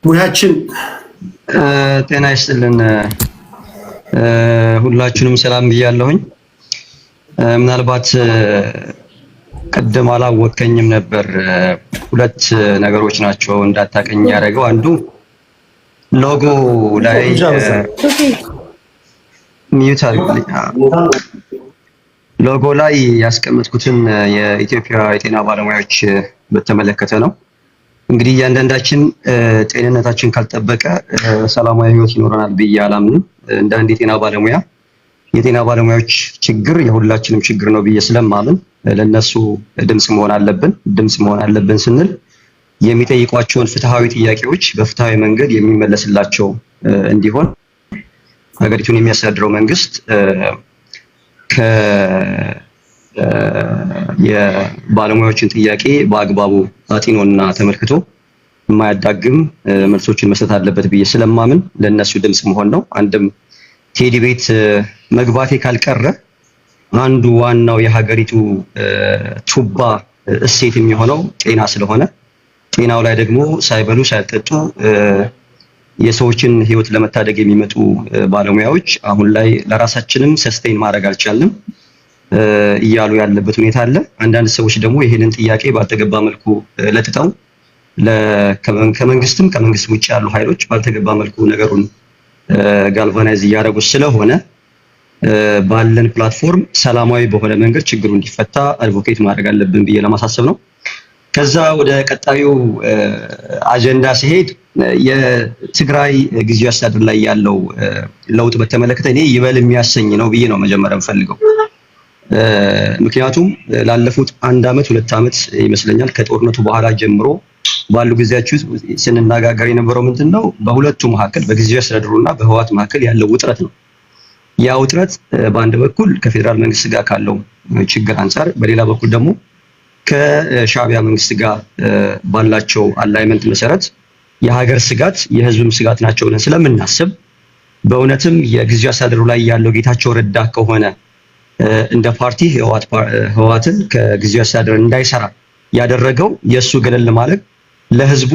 ሙያችን ጤና ይስጥልን። ሁላችሁንም ሰላም ብያለሁኝ። ምናልባት ቀደም አላወቀኝም ነበር። ሁለት ነገሮች ናቸው እንዳታቀኝ ያደረገው። አንዱ ሎጎ ላይ ሚዩት አድርግልኝ። ሎጎ ላይ ያስቀመጥኩትን የኢትዮጵያ የጤና ባለሙያዎች በተመለከተ ነው። እንግዲህ እያንዳንዳችን ጤንነታችን ካልጠበቀ ሰላማዊ ህይወት ይኖረናል ብዬ አላምንም። እንደ አንድ የጤና ባለሙያዎች ችግር የሁላችንም ችግር ነው ብዬ ስለማምን ለነሱ ድምጽ መሆን አለብን ስንል የሚጠይቋቸውን ፍትሃዊ ጥያቄዎች በፍትሃዊ መንገድ የሚመለስላቸው እንዲሆን ሀገሪቱን የሚያስተዳድረው መንግስት የባለሙያዎችን ጥያቄ በአግባቡ አጢኖና ተመልክቶ የማያዳግም መልሶችን መስጠት አለበት ብዬ ስለማምን ለነሱ ድምጽ መሆን ነው። አንድም ቴዲ ቤት መግባቴ ካልቀረ አንዱ ዋናው የሀገሪቱ ቱባ እሴት የሚሆነው ጤና ስለሆነ ጤናው ላይ ደግሞ ሳይበሉ ሳይጠጡ የሰዎችን ህይወት ለመታደግ የሚመጡ ባለሙያዎች አሁን ላይ ለራሳችንም ሰስቴን ማድረግ አልቻልንም እያሉ ያለበት ሁኔታ አለ። አንዳንድ ሰዎች ደግሞ ይሄንን ጥያቄ ባልተገባ መልኩ ለጥጠው ከመንግስት ውጭ ያሉ ኃይሎች ባልተገባ መልኩ ነገሩን ጋልቫናይዝ እያደረጉ ስለሆነ ባለን ፕላትፎርም ሰላማዊ በሆነ መንገድ ችግሩ እንዲፈታ አድቮኬት ማድረግ አለብን ብዬ ለማሳሰብ ነው። ከዛ ወደ ቀጣዩ አጀንዳ ሲሄድ የትግራይ ጊዜያዊ አስተዳደር ላይ ያለው ለውጥ በተመለከተ እኔ ይበል የሚያሰኝ ነው ብዬ ነው መጀመሪያ የምፈልገው። ምክንያቱም ላለፉት 1 ዓመት 2 ዓመት ይመስለኛል ከጦርነቱ በኋላ ጀምሮ ባሉ ጊዜያት ስንነጋገር የነበረው ምንድነው በሁለቱ መካከል በጊዜያዊ አስተዳደሩና በህወሓት መካከል ያለው ውጥረት ነው። ያ ውጥረት በአንድ በኩል ከፌደራል መንግስት ጋር ካለው ችግር አንፃር፣ በሌላ በኩል ደግሞ ከሻዕቢያ መንግስት ጋር ባላቸው አላይመንት መሰረት የሀገር ስጋት የህዝብም ስጋት ናቸው ብለን ስለምናስብ በእውነትም የጊዜያዊ አስተዳደሩ ላይ ያለው ጌታቸው ረዳ ከሆነ እንደ ፓርቲ ህወሓትን ከጊዜያዊ አስተዳደር እንዳይሰራ ያደረገው የሱ ገለል ማለት ለህዝቡ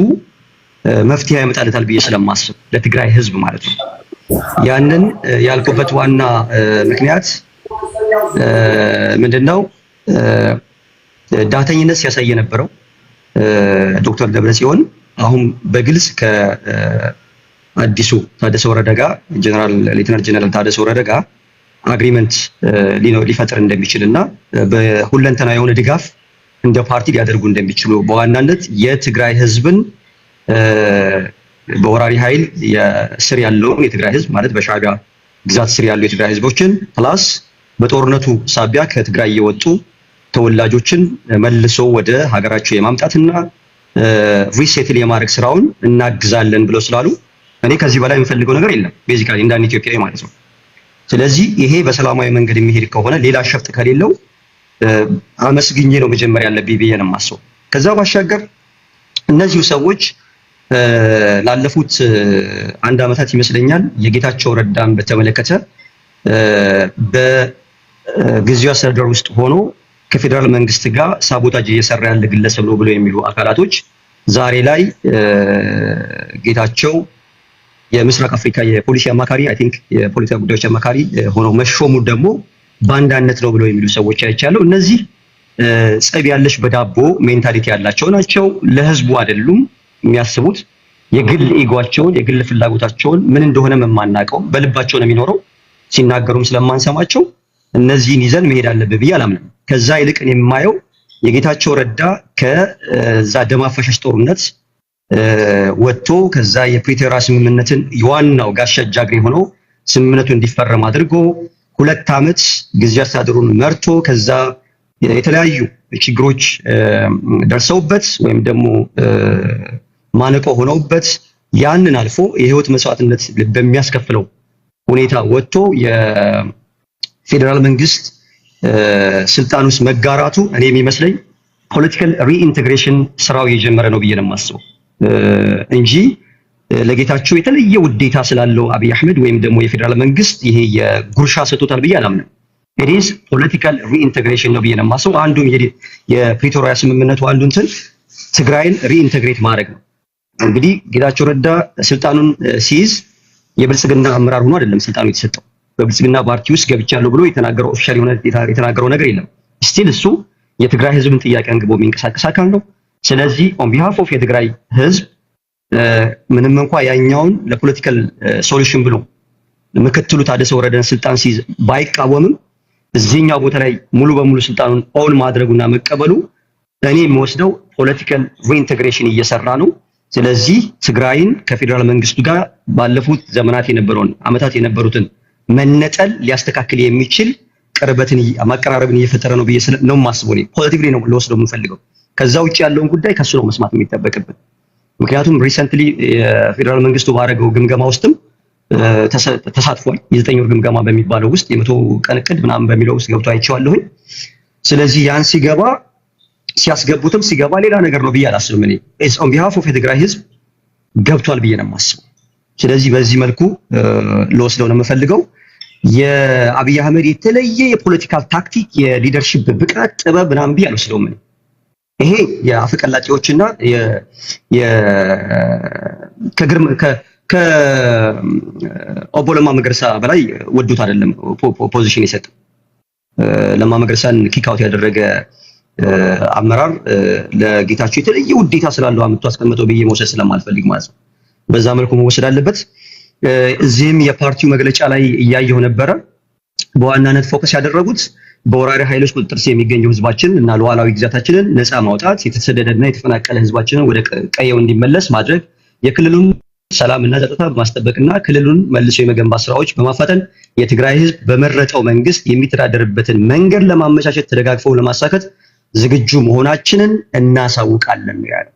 መፍትሄ ያመጣለታል ብዬ ስለማስብ ለትግራይ ህዝብ ማለት ነው። ያንን ያልኩበት ዋና ምክንያት ምንድነው? ዳተኝነት ሲያሳይ የነበረው ዶክተር ደብረጽዮን አሁን በግልጽ ከአዲሱ ታደሰ ወረደ ጋር ሌተናንት ጀነራል ታደሰ ወረደ ጋር አግሪመንት ሊፈጥር እንደሚችልና በሁለንተና የሆነ ድጋፍ እንደ ፓርቲ ሊያደርጉ እንደሚችሉ በዋናነት የትግራይ ህዝብን በወራሪ ኃይል ስር ያለውን የትግራይ ህዝብ ማለት በሻዕቢያ ግዛት ስር ያሉ የትግራይ ህዝቦችን ፕላስ በጦርነቱ ሳቢያ ከትግራይ የወጡ ተወላጆችን መልሶ ወደ ሀገራቸው የማምጣትና ሪሴትል የማድረግ ስራውን እናግዛለን ብለው ስላሉ እኔ ከዚህ በላይ የምፈልገው ነገር የለም ቤዚካሊ እንዳን ኢትዮጵያዊ ማለት ነው። ስለዚህ ይሄ በሰላማዊ መንገድ የሚሄድ ከሆነ ሌላ ሸፍጥ ከሌለው አመስግኜ ነው መጀመሪያ ያለብኝ ብዬ ነው የማስበው። ከዛ ባሻገር እነዚሁ ሰዎች ላለፉት 1 ዓመታት ይመስለኛል የጌታቸው ረዳን በተመለከተ በጊዜያዊ አስተዳደር ውስጥ ሆኖ ከፌደራል መንግስት ጋር ሳቦታጅ እየሰራ ያለ ግለሰብ ነው ብለው የሚሉ አካላቶች ዛሬ ላይ ጌታቸው የምስራቅ አፍሪካ የፖሊሲ አማካሪ የፖለቲካ ጉዳዮች አማካሪ ሆኖ መሾሙ ደግሞ ባንዳነት ነው ብለው የሚሉ ሰዎች አይቻለሁ። እነዚህ ጸብ ያለሽ በዳቦ ሜንታሊቲ ያላቸው ናቸው። ለህዝቡ አይደሉም የሚያስቡት። የግል ኢጓቸውን የግል ፍላጎታቸውን ምን እንደሆነ የማናውቀው በልባቸው ነው የሚኖረው። ሲናገሩም ስለማንሰማቸው እነዚህን ይዘን መሄድ አለብን ብዬ አላምንም። ከዛ ይልቅ የማየው የጌታቸው ረዳ ከዛ ደም አፋሳሽ ጦርነት ወጥቶ ከዛ የፕሪቶሪያ ስምምነትን ዋናው ጋሻ ጃግሬ ሆኖ ስምምነቱ እንዲፈረም አድርጎ 2 ዓመት ጊዜያዊ አስተዳደሩን መርቶ ከዛ የተለያዩ ችግሮች ደርሰውበት ወይም ደግሞ ማነቆ ሆነውበት ያንን አልፎ የህይወት መስዋዕትነት በሚያስከፍለው ሁኔታ ወጥቶ የፌደራል መንግስት ስልጣን ውስጥ መጋራቱ እኔ የሚመስለኝ ፖለቲካል ሪኢንቴግሬሽን ስራው የጀመረ ነው ብዬ ነው የማስበው እንጂ ለጌታቸው የተለየ ውዴታ ስላለው አብይ አህመድ ወይም ደግሞ የፌደራል መንግስት ይሄ የጉርሻ ሰጥቶታል ብዬ አላምንም። it is political reintegration ነው ብዬ ነው የማስበው። አንዱ የፕሪቶሪያ ስምምነቱ አንዱ እንትን ትግራይን ሪኢንቴግሬት ማድረግ ነው። እንግዲህ ጌታቸው ረዳ ስልጣኑን ሲይዝ የብልጽግና አመራር ሆኖ አይደለም ስልጣኑ የተሰጠው። በብልጽግና ፓርቲ ውስጥ ገብቻለሁ ብሎ የተናገረው ኦፊሻል የሆነ የተናገረው ነገር የለም። ስቲል እሱ የትግራይ ህዝብን ጥያቄ አንግቦ የሚንቀሳቀስ አካል ነው። ስለዚህ ኦን ቢሃፍ ኦፍ የትግራይ ህዝብ ምንም እንኳን ያኛውን ለፖለቲካል ሶሉሽን ብሎ ምክትሉ ታደሰ ወረደን ስልጣን ሲይዝ ባይቃወምም እዚህኛው ቦታ ላይ ሙሉ በሙሉ ስልጣኑን ኦን ማድረጉና መቀበሉ እኔ የሚወስደው ፖለቲካል ሪኢንቴግሬሽን እየሰራ ነው። ስለዚህ ትግራይን ከፌደራል መንግስቱ ጋር ባለፉት ዘመናት የነበረውን አመታት የነበሩትን መነጠል ሊያስተካክል የሚችል ቅርበትን ማቀራረብን እየፈጠረ ነው ብዬ ነው የማስበው። እኔ ፖዚቲቭሊ ነው ልወስደው የምፈልገው። ከዛ ውጭ ያለውን ጉዳይ ከሱ ነው መስማት የሚጠበቅብን። ምክንያቱም ሪሰንትሊ የፌደራል መንግስቱ ባደረገው ግምገማ ውስጥም ተሳትፏል። የ9 ወር ግምገማ በሚባለው ውስጥ የ100 ቀን እቅድ ምናምን በሚለው ውስጥ ገብቶ አይቼዋለሁኝ። ስለዚህ ያን ሲያስገቡትም ሲገባ ሌላ ነገር ነው ብዬ አላስብም። እኔ ኦን ቢሃፍ ኦፍ የትግራይ ህዝብ ገብቷል ብዬ ነው የማስበው። ስለዚህ በዚህ መልኩ ልወስደው ነው የምፈልገው። የአብይ አህመድ የተለየ የፖለቲካል ታክቲክ፣ የሊደርሺፕ ብቃት፣ ጥበብ ምናምን ብዬ አልወስደውም። ይሄ የአፈቀላጤዎችና ከኦቦ ለማ መገርሳ በላይ ወዶት አይደለም ፖዚሽን የሰጠው። ለማ መገርሳን ኪክ አውት ያደረገ አመራር ለጌታቸው የተለየ ውዴታ ስላለው አመጡ አስቀምጠው ብዬ መውሰድ ስለማልፈልግ ማለት ነው። በዛ መልኩ መወሰድ አለበት። እዚህም የፓርቲው መግለጫ ላይ እያየው ነበረ። በዋናነት ፎከስ ያደረጉት በወራሪ ኃይሎች ቁጥጥር ስር የሚገኘው ህዝባችን እና ሉዓላዊ ግዛታችንን ነፃ ማውጣት፣ የተሰደደና የተፈናቀለ ህዝባችንን ወደ ቀየው እንዲመለስ ማድረግ፣ የክልሉን ሰላምና ጸጥታ በማስጠበቅና ክልሉን መልሶ የመገንባት ስራዎች በማፋጠን የትግራይ ህዝብ በመረጠው መንግስት የሚተዳደርበትን መንገድ ለማመቻቸት ተደጋግፈው ለማሳካት ዝግጁ መሆናችንን እናሳውቃለን ያለው።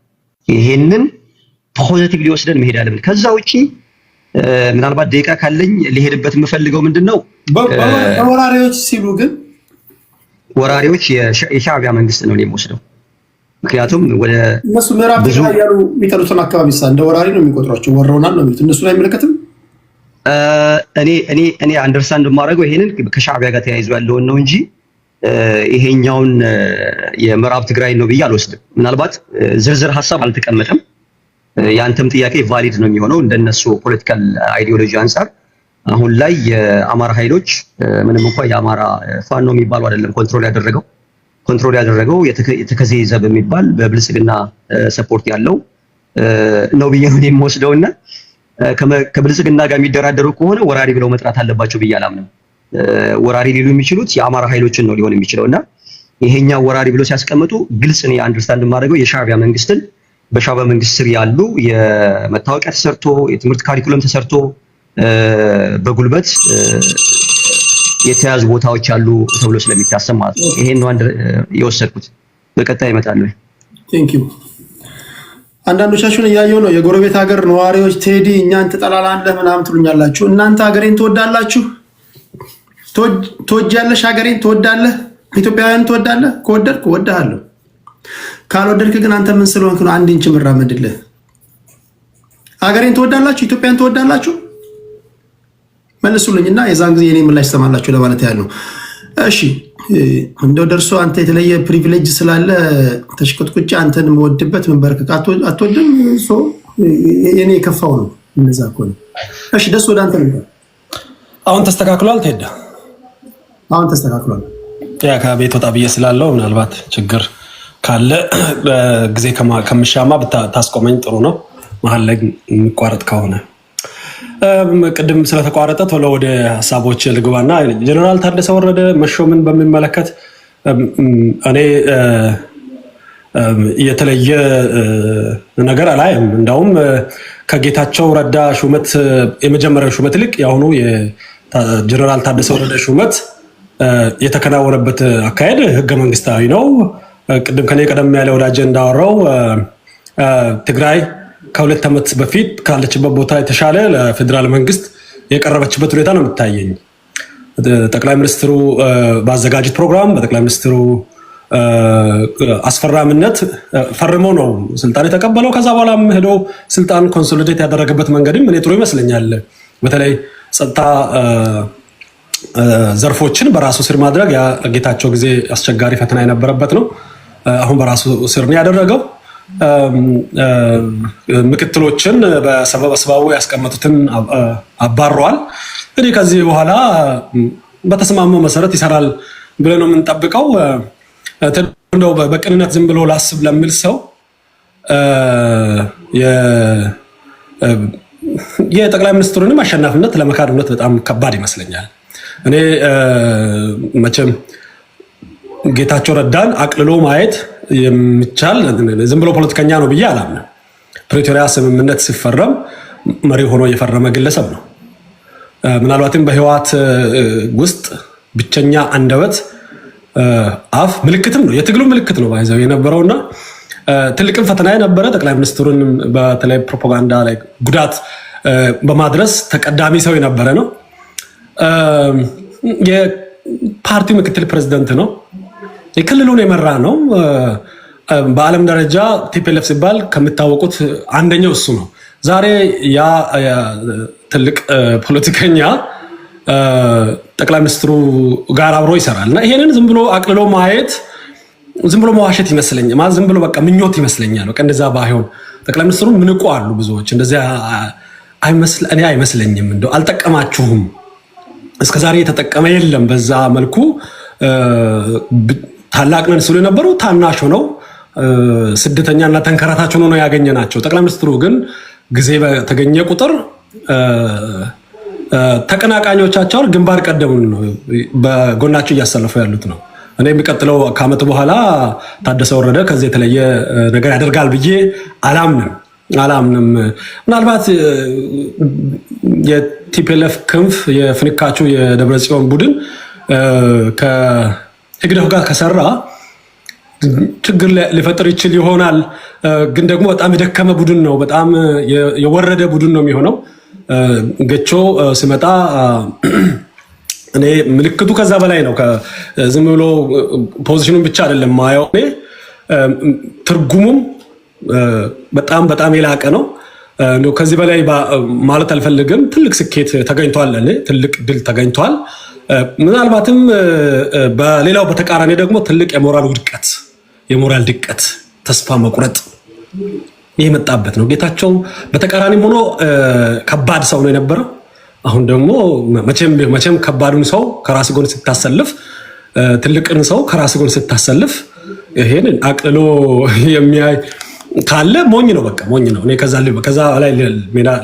ይሄንን ፖዚቲቭሊ ወስደን መሄድ አለብን። ከዛ ውጪ ምናልባት ደቂቃ ካለኝ ሊሄድበት የምፈልገው ምንድነው ወራሪዎች ሲሉ ግን ወራሪዎች የሻዕቢያ መንግስት ነው የሚወስደው። ምክንያቱም ወደ እነሱ ምዕራብ ትግራይ ያሉ የሚጠሩትን አካባቢ እንደ ወራሪ ነው የሚቆጥሯቸው፣ ወረውናል ነው የሚሉት። እነሱ ላይ አይመለከትም። እኔ አንደርስታንድ የማደርገው ይሄንን ከሻዕቢያ ጋር ተያይዞ ያለውን ነው እንጂ ይሄኛውን የምዕራብ ትግራይ ነው ብዬ አልወስድም። ምናልባት ዝርዝር ሀሳብ አልተቀመጠም። ያንተም ጥያቄ ቫሊድ ነው የሚሆነው እንደነሱ ፖለቲካል አይዲዮሎጂ አንፃር። አሁን ላይ የአማራ ኃይሎች ምንም እንኳን የአማራ ፋኖ የሚባሉ አይደለም ኮንትሮል ያደረገው የተከዜ ዘብ የሚባል በብልጽግና ሰፖርት ያለው ነው ብዬ ነው የምወስደውና ከብልጽግና ጋር የሚደራደሩ ከሆነ ወራሪ ብለው መጥራት አለባቸው ብዬ አላምንም። ወራሪ ሊሉ የሚችሉት የአማራ ኃይሎችን ነው ሊሆን የሚችለውና ይሄኛው ወራሪ ብለው ሲያስቀምጡ ግልጽ ነው አንደርስታንድ የማደርገው የሻዕቢያ መንግስትን በሻዕቢያ መንግስት ስር ያሉ የመታወቂያ ተሰርቶ የትምህርት ካሪኩለም ተሰርቶ በጉልበት የተያዙ ቦታዎች አሉ ተብሎ ስለሚታሰብ ማለት ነው። ይሄን ነው የወሰድኩት። በቀጣይ ይመጣል። ቴንክ ዩ። አንዳንዶቻችሁን እያየሁ ነው። የጎረቤት ሀገር ነዋሪዎች ቴዲ እኛን ትጠላላለህ ምናምን ትሉኛላችሁ። እናንተ ሀገሬን ትወዳላችሁ? ትወጃለሽ? ሀገሬን ትወዳለህ? ኢትዮጵያውያን ትወዳለህ? ከወደድክ እወድሃለሁ፣ ካልወደድክ ግን አንተ ምን ስለሆንክ ነው አንድ ኢንች ምራመድልህ? ሀገሬን ትወዳላችሁ? ኢትዮጵያን ትወዳላችሁ? መልሱልኝና የዛን ጊዜ የኔ ምላሽ ትሰማላችሁ ለማለት ያህል ነው። እሺ እንደው ደርሶ አንተ የተለየ ፕሪቪሌጅ ስላለ ተሽቆጥቁጭ አንተን የምወድበት መንበርከክ አትወድም። የኔ የከፋው ነው እንደዛ ከሆነ እሺ። ደስ ወደ አንተ ነው። አሁን ተስተካክሏል። ትሄዳ አሁን ተስተካክሏል። ያ ከቤት ወጣ ብዬ ስላለው ምናልባት ችግር ካለ ጊዜ ከምሻማ ብታስቆመኝ ጥሩ ነው። መሀል ላይ የሚቋረጥ ከሆነ ቅድም ስለተቋረጠ ቶሎ ወደ ሀሳቦች ልግባና ጀነራል ታደሰ ወረደ መሾምን በሚመለከት እኔ የተለየ ነገር አላይም። እንዳውም ከጌታቸው ረዳ ሹመት የመጀመሪያው ሹመት ይልቅ የአሁኑ የጀነራል ታደሰ ወረደ ሹመት የተከናወነበት አካሄድ ህገ መንግስታዊ ነው። ቅድም ከኔ ቀደም ያለ ወዳጀ እንዳወራው ትግራይ ከ2 ዓመት በፊት ካለችበት ቦታ የተሻለ ለፌዴራል መንግስት የቀረበችበት ሁኔታ ነው የሚታየኝ። ጠቅላይ ሚኒስትሩ ባዘጋጁት ፕሮግራም በጠቅላይ ሚኒስትሩ አስፈራሚነት ፈርሞ ነው ስልጣን የተቀበለው። ከዛ በኋላ ሄዶ ስልጣን ኮንሶሊዴት ያደረገበት መንገድም እኔ ጥሩ ይመስለኛል። በተለይ ጸጥታ ዘርፎችን በራሱ ስር ማድረግ ጌታቸው ጊዜ አስቸጋሪ ፈተና የነበረበት ነው። አሁን በራሱ ስር ነው ያደረገው። ምክትሎችን በሰበስባው ያስቀመጡትን አባረዋል። እንግዲህ ከዚህ በኋላ በተስማማው መሰረት ይሰራል ብለን ነው የምንጠብቀው። እንደው በቅንነት ዝም ብሎ ላስብ ለሚል ሰው የጠቅላይ ሚኒስትሩንም አሸናፊነት ለመካድ እውነት በጣም ከባድ ይመስለኛል። እኔ መቼም ጌታቸው ረዳን አቅልሎ ማየት የሚቻል ዝም ብሎ ፖለቲከኛ ነው ብዬ አላምንም። ፕሪቶሪያ ስምምነት ሲፈረም መሪ ሆኖ የፈረመ ግለሰብ ነው። ምናልባትም በህወሓት ውስጥ ብቸኛ አንደበት አፍ ምልክትም ነው፣ የትግሉ ምልክት ነው ባይዘው የነበረውና ትልቅም ፈተና የነበረ ጠቅላይ ሚኒስትሩን በተለይ ፕሮፓጋንዳ ላይ ጉዳት በማድረስ ተቀዳሚ ሰው የነበረ ነው። የፓርቲው ምክትል ፕሬዝዳንት ነው። የክልሉን የመራ ነው። በዓለም ደረጃ ቲፒኤልኤፍ ሲባል ከሚታወቁት አንደኛው እሱ ነው። ዛሬ ያ ትልቅ ፖለቲከኛ ጠቅላይ ሚኒስትሩ ጋር አብሮ ይሰራል እና ይሄንን ዝም ብሎ አቅልሎ ማየት ዝም ብሎ መዋሸት ይመስለኛል። ማለት ዝም ብሎ በቃ ምኞት ይመስለኛል። በቃ እንደዛ ባይሆን ጠቅላይ ሚኒስትሩ ምንቁ አሉ ብዙዎች እንደዚያ እኔ አይመስለኝም። እንደው አልጠቀማችሁም። እስከዛሬ የተጠቀመ የለም። በዛ መልኩ ታላቅ ነን ሲሉ የነበሩ ታናሽ ሆነው ስደተኛና ተንከራታች ሆነው ነው ያገኘናቸው። ጠቅላይ ሚኒስትሩ ግን ጊዜ በተገኘ ቁጥር ተቀናቃኞቻቸውን ግንባር ቀደሙን ነው በጎናቸው እያሰለፉ ያሉት ነው። እኔ የሚቀጥለው ከዓመት በኋላ ታደሰ ወረደ ከዚህ የተለየ ነገር ያደርጋል ብዬ አላምንም። ምናልባት የቲፒኤልኤፍ ክንፍ የፍንካቹ የደብረጽዮን ቡድን ከህግደፍ ጋር ከሰራ ችግር ሊፈጥር ይችል ይሆናል። ግን ደግሞ በጣም የደከመ ቡድን ነው፣ በጣም የወረደ ቡድን ነው የሚሆነው። ገቾ ሲመጣ እኔ ምልክቱ ከዛ በላይ ነው። ዝም ብሎ ፖዚሽኑን ብቻ አይደለም ማየው፣ እኔ ትርጉሙም በጣም በጣም የላቀ ነው። ከዚህ በላይ ማለት አልፈልግም። ትልቅ ስኬት ተገኝቷል፣ ትልቅ ድል ተገኝቷል። ምናልባትም በሌላው በተቃራኒ ደግሞ ትልቅ የሞራል ውድቀት፣ የሞራል ድቀት፣ ተስፋ መቁረጥ የመጣበት ነው። ጌታቸው በተቃራኒም ሆኖ ከባድ ሰው ነው የነበረው። አሁን ደግሞ መቼም ከባዱን ሰው ከራስ ጎን ስታሰልፍ፣ ትልቅን ሰው ከራስ ጎን ስታሰልፍ ይሄን አቅልሎ የሚያይ ካለ ሞኝ ነው፣ በቃ ሞኝ ነው። እኔ ከዛ ላይ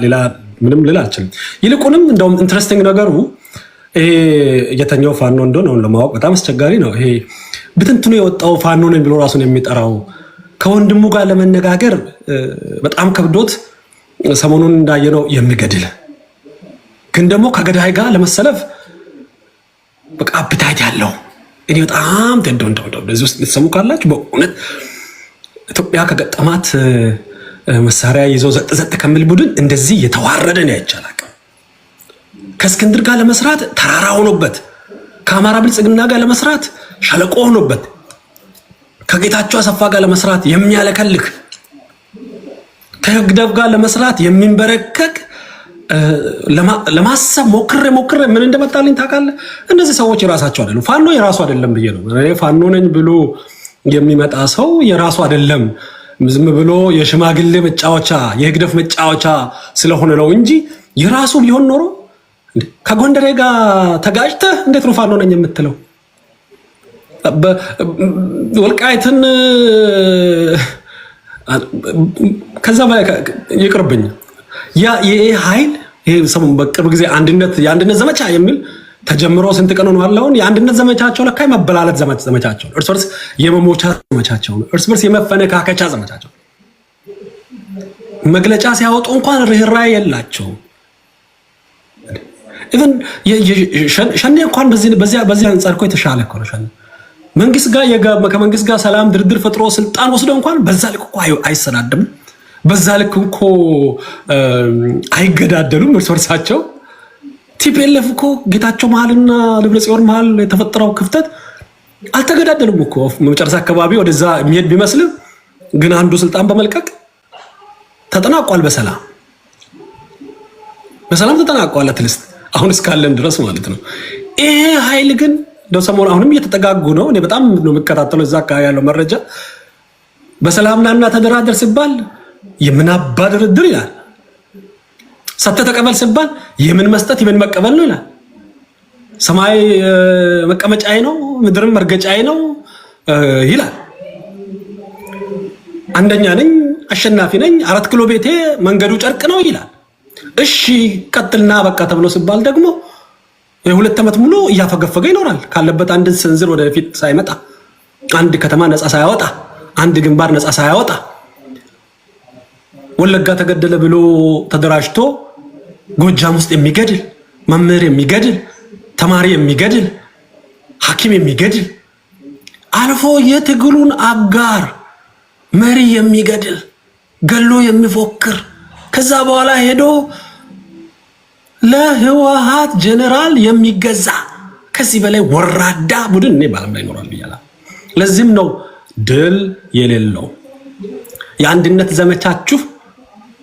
ሌላ ምንም ልል አልችልም። ይልቁንም እንደውም ኢንትረስቲንግ ነገሩ ይሄ የተኛው ፋኖ እንደሆነ አሁን ለማወቅ በጣም አስቸጋሪ ነው። ይሄ ብትንትኑ የወጣው ፋኖ ነኝ ብሎ ራሱን የሚጠራው ከወንድሙ ጋር ለመነጋገር በጣም ከብዶት ሰሞኑን እንዳየነው የሚገድል ግን ደግሞ ከገዳይ ጋር ለመሰለፍ በቃ አፕታይት ያለው እኔ በጣም እንደው በዚህ ውስጥ ልትሰሙ ካላችሁ በእውነት ኢትዮጵያ ከገጠማት መሳሪያ ይዞ ዘጥ ከሚል ቡድን እንደዚህ የተዋረደ ነው አይቻልም። ከእስክንድር ጋር ለመስራት ተራራ ሆኖበት፣ ከአማራ ብልጽግና ጋር ለመስራት ሸለቆ ሆኖበት፣ ከጌታቸው አሰፋ ጋር ለመስራት የሚያለከልክ፣ ከህግደፍ ጋር ለመስራት የሚንበረከክ ለማሰብ ሞክሬ ምን እንደመጣልኝ ታውቃለህ? እነዚህ ሰዎች የራሳቸው አይደሉም። ፋኖ የራሱ አይደለም ብዬ ነው። ፋኖ ነኝ ብሎ የሚመጣ ሰው የራሱ አይደለም። ዝም ብሎ የሽማግሌ መጫወቻ የህግደፍ መጫወቻ ስለሆነ ነው እንጂ የራሱ ቢሆን ኖሮ ከጎንደሬ ጋር ተጋጭተህ እንዴት ነው ፋኖ ነኝ የምትለው? ወልቃይትን ከዛ በላይ ይቅርብኝ። ይሄ ኃይል ይሄ ሰሞኑን በቅርብ ጊዜ የአንድነት ዘመቻ የሚል ተጀምሮ ስንት ቀን ነው ያለውን? የአንድነት ዘመቻቸው ለካ የመበላለት ዘመቻቸው፣ እርስ በርስ የመሞቻ ዘመቻቸው፣ እርስ በርስ የመፈነካከቻ ዘመቻቸው። መግለጫ ሲያወጡ እንኳን ርህራሄ የላቸው። ኢቭን ሸኔ እንኳን በዚህ አንጻር እኮ የተሻለ እኮ ነው። ሸኔ ከመንግስት ጋር ሰላም ድርድር ፈጥሮ ስልጣን ወስዶ እንኳን በዛ ልክ እኮ አይሰዳደም። በዛ ልክ እኮ አይገዳደሉም እርስ በርሳቸው። ቲፒኤልኤፍ እኮ ጌታቸው መሀልና ደብረጽዮን መሀል የተፈጠረው ክፍተት አልተገዳደሉም እኮ። መጨረሻ አካባቢ ወደዛ የሚሄድ ቢመስልም ግን አንዱ ስልጣን በመልቀቅ ተጠናቋል። በሰላም ተጠናቋል። አትሊስት አሁን እስካለን ድረስ ማለት ነው። ይሄ ኃይል ግን ሰሞኑን አሁንም እየተጠጋጉ ነው። እኔ በጣም ነው የሚከታተለው እዛ አካባቢ ያለው መረጃ በሰላም ናና ተደራደር ሲባል የምን አባ ድርድር ይላል። ሰጥተህ ተቀበል ሲባል የምን መስጠት የምን መቀበል ነው ይላል። ሰማይ መቀመጫዬ ነው ምድርም መርገጫዬ ነው ይላል። አንደኛ ነኝ አሸናፊ ነኝ 4 ኪሎ ቤቴ መንገዱ ጨርቅ ነው ይላል። እሺ ቀጥልና በቃ ተብሎ ሲባል ደግሞ የ2 ዓመት ሙሉ እያፈገፈገ ይኖራል። ካለበት አንድ ስንዝር ወደፊት ሳይመጣ አንድ ከተማ ነፃ ሳያወጣ አንድ ግንባር ነፃ ሳያወጣ ወለጋ ተገደለ ብሎ ተደራጅቶ ጎጃም ውስጥ የሚገድል መምህር የሚገድል ተማሪ የሚገድል ሐኪም የሚገድል አልፎ የትግሉን አጋር መሪ የሚገድል ገሎ የሚፎክር ከዛ በኋላ ሄዶ ለህወሓት ጀነራል የሚገዛ ከዚህ በላይ ወራዳ ቡድን እኔ ባለም ላይ ይኖራል ብያለሁ። ለዚህም ነው ድል የሌለው የአንድነት ዘመቻችሁ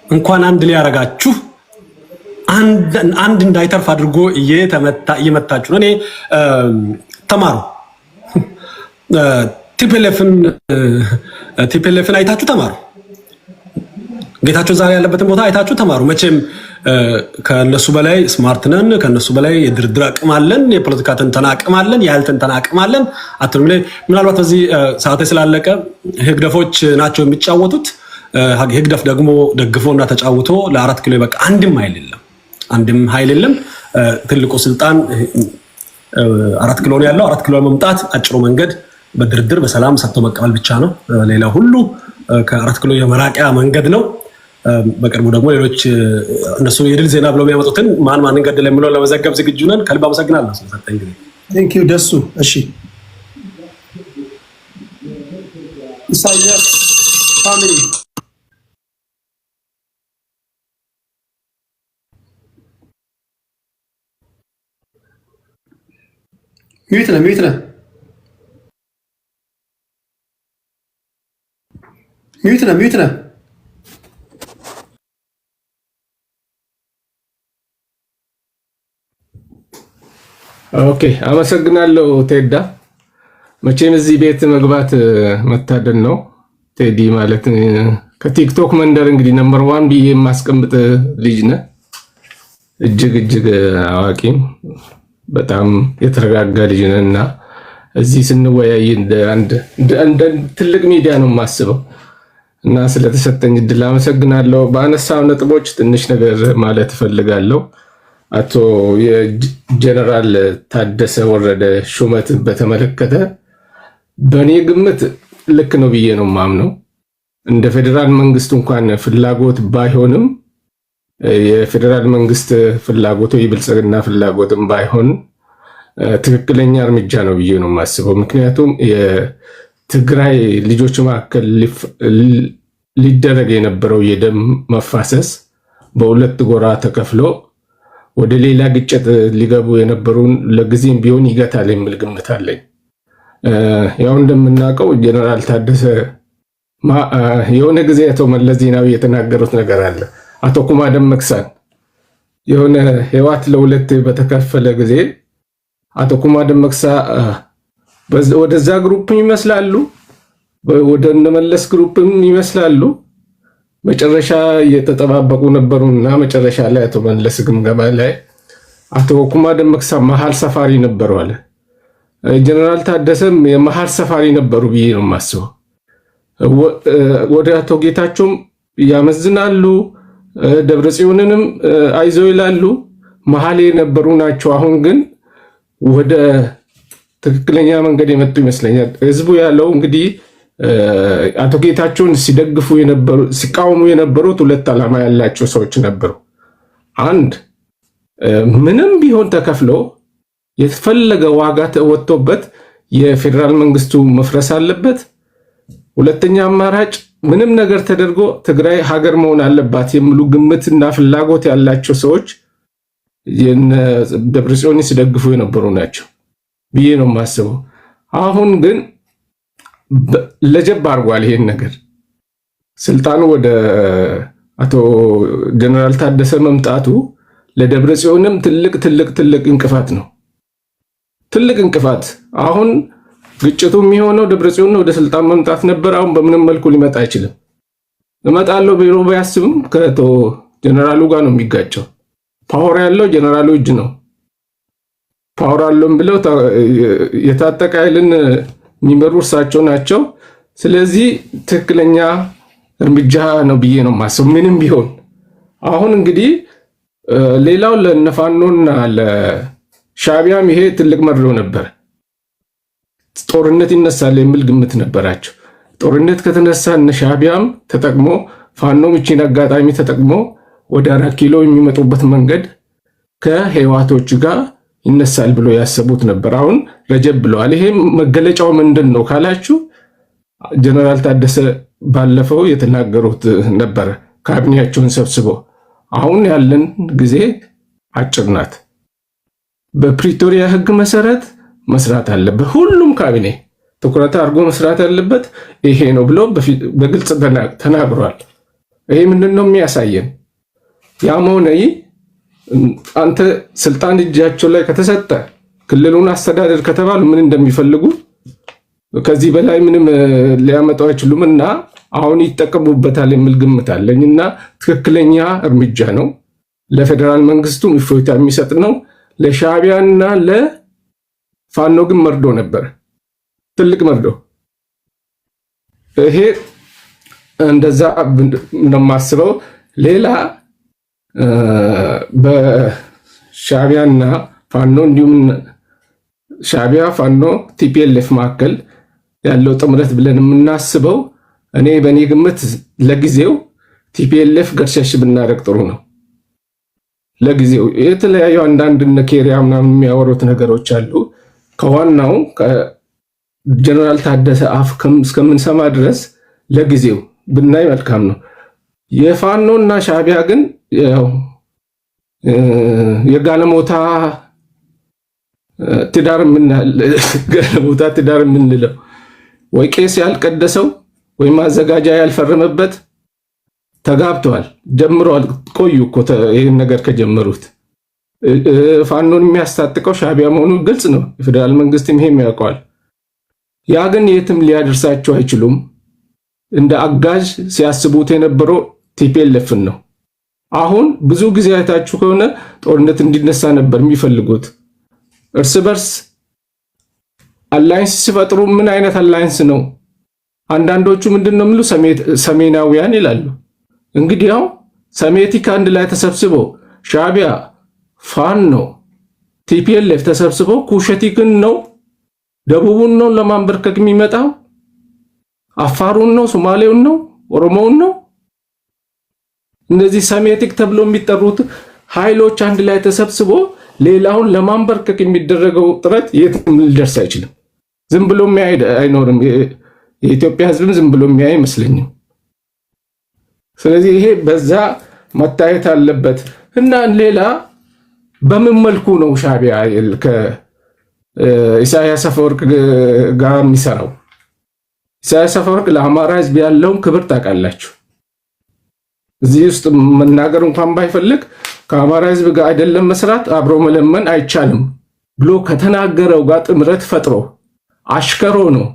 እንኳን አንድ ሊያረጋችሁ አንድ እንዳይተርፍ አድርጎ እየመታችሁ ነው። እኔ ተማሩ ቲፒኤልኤፍን አይታችሁ ተማሩ። ጌታቸው ዛሬ ያለበትን ቦታ አይታችሁ ተማሩ። መቼም ከነሱ በላይ ስማርት ነን፣ ከነሱ በላይ የድርድር አቅም አለን፣ የፖለቲካ ትንተና አቅም አለን፣ የኃይል ትንተና አቅም አለን አትሉም። ምናልባት በዚህ ሰዓት ስላለቀ ህግደፎች ናቸው የሚጫወቱት። ህግደፍ ደግሞ ደግፎና ተጫውቶ ለ4 ኪሎ በቃ አንድም ኃይል የለም። ትልቁ ስልጣን 4 ኪሎ ነው ያለው። 4 ኪሎ መምጣት አጭሩ መንገድ በድርድር በሰላም ሰጥቶ መቀበል ብቻ ነው። ሌላ ሁሉ ከ4 ኪሎ የመራቂያ መንገድ ነው። በቅርቡ ደግሞ ሌሎች እነሱ የድል ዜና ብለው የሚያመጡትን ማን ገደለ የሚለውን ለመዘገብ ዝግጁ ነን። ከልብ አመሰግናለሁ ስለሰጠኝ ጊዜ። ቴንክ ዩ ደሱ። እሺ ኢሳያስ ፋሚሊ ሚዩት ነህ። ኦኬ አመሰግናለሁ ቴዳ። መቼም እዚህ ቤት መግባት መታደል ነው። ቴዲ ማለት ከቲክቶክ መንደር እንግዲህ ነምበር 1 ብዬ የማስቀምጥ ልጅ ነህ። እጅግ አዋቂም በጣም የተረጋጋ ልጅ ነህና እዚህ ስንወያይ እንደ ትልቅ ሚዲያ ነው የማስበው እና ስለተሰጠኝ እድል አመሰግናለሁ። በአነሳው ነጥቦች ትንሽ ነገር ማለት እፈልጋለሁ። አቶ የጀነራል ታደሰ ወረደ ሹመት በተመለከተ በእኔ ግምት ልክ ነው ብዬ ነው የማምነው። እንደ ፌዴራል መንግስት እንኳን ፍላጎት ባይሆንም የፌዴራል መንግስት ፍላጎቱ የብልጽግና ፍላጎትም ባይሆን ትክክለኛ እርምጃ ነው ብዬ ነው የማስበው። ምክንያቱም የትግራይ ልጆች መካከል ሊደረግ የነበረው የደም መፋሰስ በሁለት ጎራ ተከፍሎ ወደ ሌላ ግጭት ሊገቡ የነበሩን ለጊዜም ቢሆን ይገታል የሚል ግምት አለኝ። ያው እንደምናውቀው ጀነራል ታደሰ የሆነ ጊዜ አቶ መለስ ዜናዊ የተናገሩት ነገር አለ። አቶ ኩማ ደመቅሳን የሆነ ህወሓት ለሁለት በተከፈለ ጊዜ አቶ ኩማ ደመቅሳ ወደዛ ግሩፕም ይመስላሉ፣ ወደ እነመለስ ግሩፕም ይመስላሉ። መጨረሻ እየተጠባበቁ ነበሩና መጨረሻ ላይ አቶ መለስ ግምገማ ላይ አቶ ኩማ ደመቅሳ መሀል ሰፋሪ ነበሩ አለ። ጀነራል ታደሰም የመሀል ሰፋሪ ነበሩ ብዬ ነው የማስበው። ወደ አቶ ጌታቸውም ያመዝናሉ፣ ደብረጽዮንንም አይዞ ይላሉ፣ መሀል የነበሩ ናቸው። አሁን ግን ወደ ትክክለኛ መንገድ የመጡ ይመስለኛል። ህዝቡ ያለው እንግዲህ አቶ ጌታቸውን ሲቃወሙ የነበሩት ሁለት ዓላማ ያላቸው ሰዎች ነበሩ። አንድ ምንም ቢሆን ተከፍሎ የተፈለገ ዋጋ ወጥቶበት የፌዴራል መንግስቱ መፍረስ አለበት። ሁለተኛ አማራጭ ምንም ነገር ተደርጎ ትግራይ ሀገር መሆን አለባት የሚሉ ግምትና ፍላጎት ያላቸው ሰዎች ደብረጽዮን ሲደግፉ የነበሩ ናቸው ብዬ ነው የማስበው። አሁን ግን ለጀብ አድርጓል ይሄን ነገር። ስልጣኑ ወደ አቶ ጀነራል ታደሰ መምጣቱ ለደብረጽዮንም ትልቅ እንቅፋት ነው። ትልቅ እንቅፋት። አሁን ግጭቱ የሚሆነው ደብረጽዮን ወደ ስልጣን መምጣት ነበር። አሁን በምንም መልኩ ሊመጣ አይችልም። እመጣለሁ ቢሮ ቢያስብም ከቶ ጀነራሉ ጋር ነው የሚጋጨው። ፓወር ያለው ጀነራሉ እጅ ነው። ፓወር አለውም ብለው የታጠቀ ኃይልን የሚመሩ እርሳቸው ናቸው። ስለዚህ ትክክለኛ እርምጃ ነው ብዬ ነው የማስበው ምንም ቢሆን። አሁን እንግዲህ ሌላው ለነፋኖና ለሻቢያም ይሄ ትልቅ መርዶ ነበር። ጦርነት ይነሳል የሚል ግምት ነበራቸው። ጦርነት ከተነሳ እነ ሻቢያም ተጠቅሞ ፋኖም እቺን አጋጣሚ ተጠቅሞ ወደ 4 ኪሎ የሚመጡበት መንገድ ከህዋቶች ጋር ይነሳል ብሎ ያሰቡት ነበር። አሁን ረጀብ ብለዋል። ይሄ መገለጫው ምንድን ነው ካላችሁ ጀነራል ታደሰ ባለፈው የተናገሩት ነበር ካቢኔያቸውን ሰብስበው አሁን ያለን ጊዜ አጭር ናት፣ በፕሪቶሪያ ህግ መሰረት መስራት አለበት፣ ሁሉም ካቢኔ ትኩረት አድርጎ መስራት ያለበት ይሄ ነው ብሎ በግልጽ ተናግሯል። ይሄ ምንድነው የሚያሳየን? ያም ሆነ አንተ ስልጣን እጃቸው ላይ ከተሰጠ ክልሉን አስተዳደር ከተባሉ ምን እንደሚፈልጉ ከዚህ በላይ ምንም ሊያመጣው አይችሉምና አሁን ይጠቀሙበታል የሚል ግምት አለኝና ትክክለኛ እርምጃ ነው። ለፌደራል መንግስቱም እፎይታ የሚሰጥ ነው። ለሻቢያና ለፋኖ ግን መርዶ ነበር፣ ትልቅ መርዶ። ይሄ እንደዛ ነው የማስበው። ሌላ በሻቢያና ፋኖ እንዲሁም ሻቢያ ፋኖ ቲፒኤልኤፍ መካከል ያለው ጥምረት ብለን የምናስበው እኔ በእኔ ግምት ለጊዜው ቲፒኤልኤፍ ገርሸሽ ብናደርግ ጥሩ ነው። ለጊዜው የተለያዩ አንዳንድ ኬሪያ ምናምን የሚያወሩት ነገሮች አሉ። ከዋናው ጀነራል ታደሰ አፍ እስከምንሰማ ድረስ ለጊዜው ብናይ መልካም ነው። የፋኖና ሻቢያ ግን ያው የጋለሞታ ትዳር የምንለው ወይ ቄስ ያልቀደሰው ወይ ማዘጋጃ ያልፈረመበት ተጋብተዋል፣ ጀምረዋል። ቆዩ እኮ ይህን ነገር ከጀመሩት። ፋኖን የሚያስታጥቀው ሻቢያ መሆኑ ግልጽ ነው። የፌደራል መንግስትም ይሄም ያውቀዋል። ያ ግን የትም ሊያደርሳቸው አይችሉም። እንደ አጋዥ ሲያስቡት የነበረው ቲፒኤልኤፍን ነው። አሁን ብዙ ጊዜ አይታችሁ ከሆነ ጦርነት እንዲነሳ ነበር የሚፈልጉት። እርስ በርስ አላይንስ ሲፈጥሩ ምን አይነት አላይንስ ነው? አንዳንዶቹ ምንድነው የሚሉ ሰሜናዊያን ይላሉ። እንግዲያው ሰሜቲክ አንድ ላይ ተሰብስቦ ሻቢያ፣ ፋኖ፣ ቲፒኤልኤፍ ተሰብስቦ ኩሸቲክን ነው ደቡቡን ነው ለማንበርከክ የሚመጣው? አፋሩን ነው? ሶማሌውን ነው? ኦሮሞውን ነው? እነዚህ ሰሜቲክ ተብሎ የሚጠሩት ኃይሎች አንድ ላይ ተሰብስቦ ሌላውን ለማንበርከክ የሚደረገው ጥረት የትም ሊደርስ አይችልም። ዝም ብሎ የሚያይ አይኖርም። የኢትዮጵያ ሕዝብም ዝም ብሎ የሚያይ አይመስለኝም። ስለዚህ ይሄ በዛ መታየት አለበት እና ሌላ በምን መልኩ ነው ሻቢያ ከኢሳያስ አፈወርቅ ጋር የሚሰራው? ኢሳያስ አፈወርቅ ለአማራ ሕዝብ ያለውን ክብር ታውቃላችሁ። እዚህ ውስጥ መናገር እንኳን ባይፈልግ ከአማራ ሕዝብ ጋር አይደለም መስራት አብሮ መለመን አይቻልም ብሎ ከተናገረው ጋር ጥምረት ፈጥሮ አሽከሮ ነው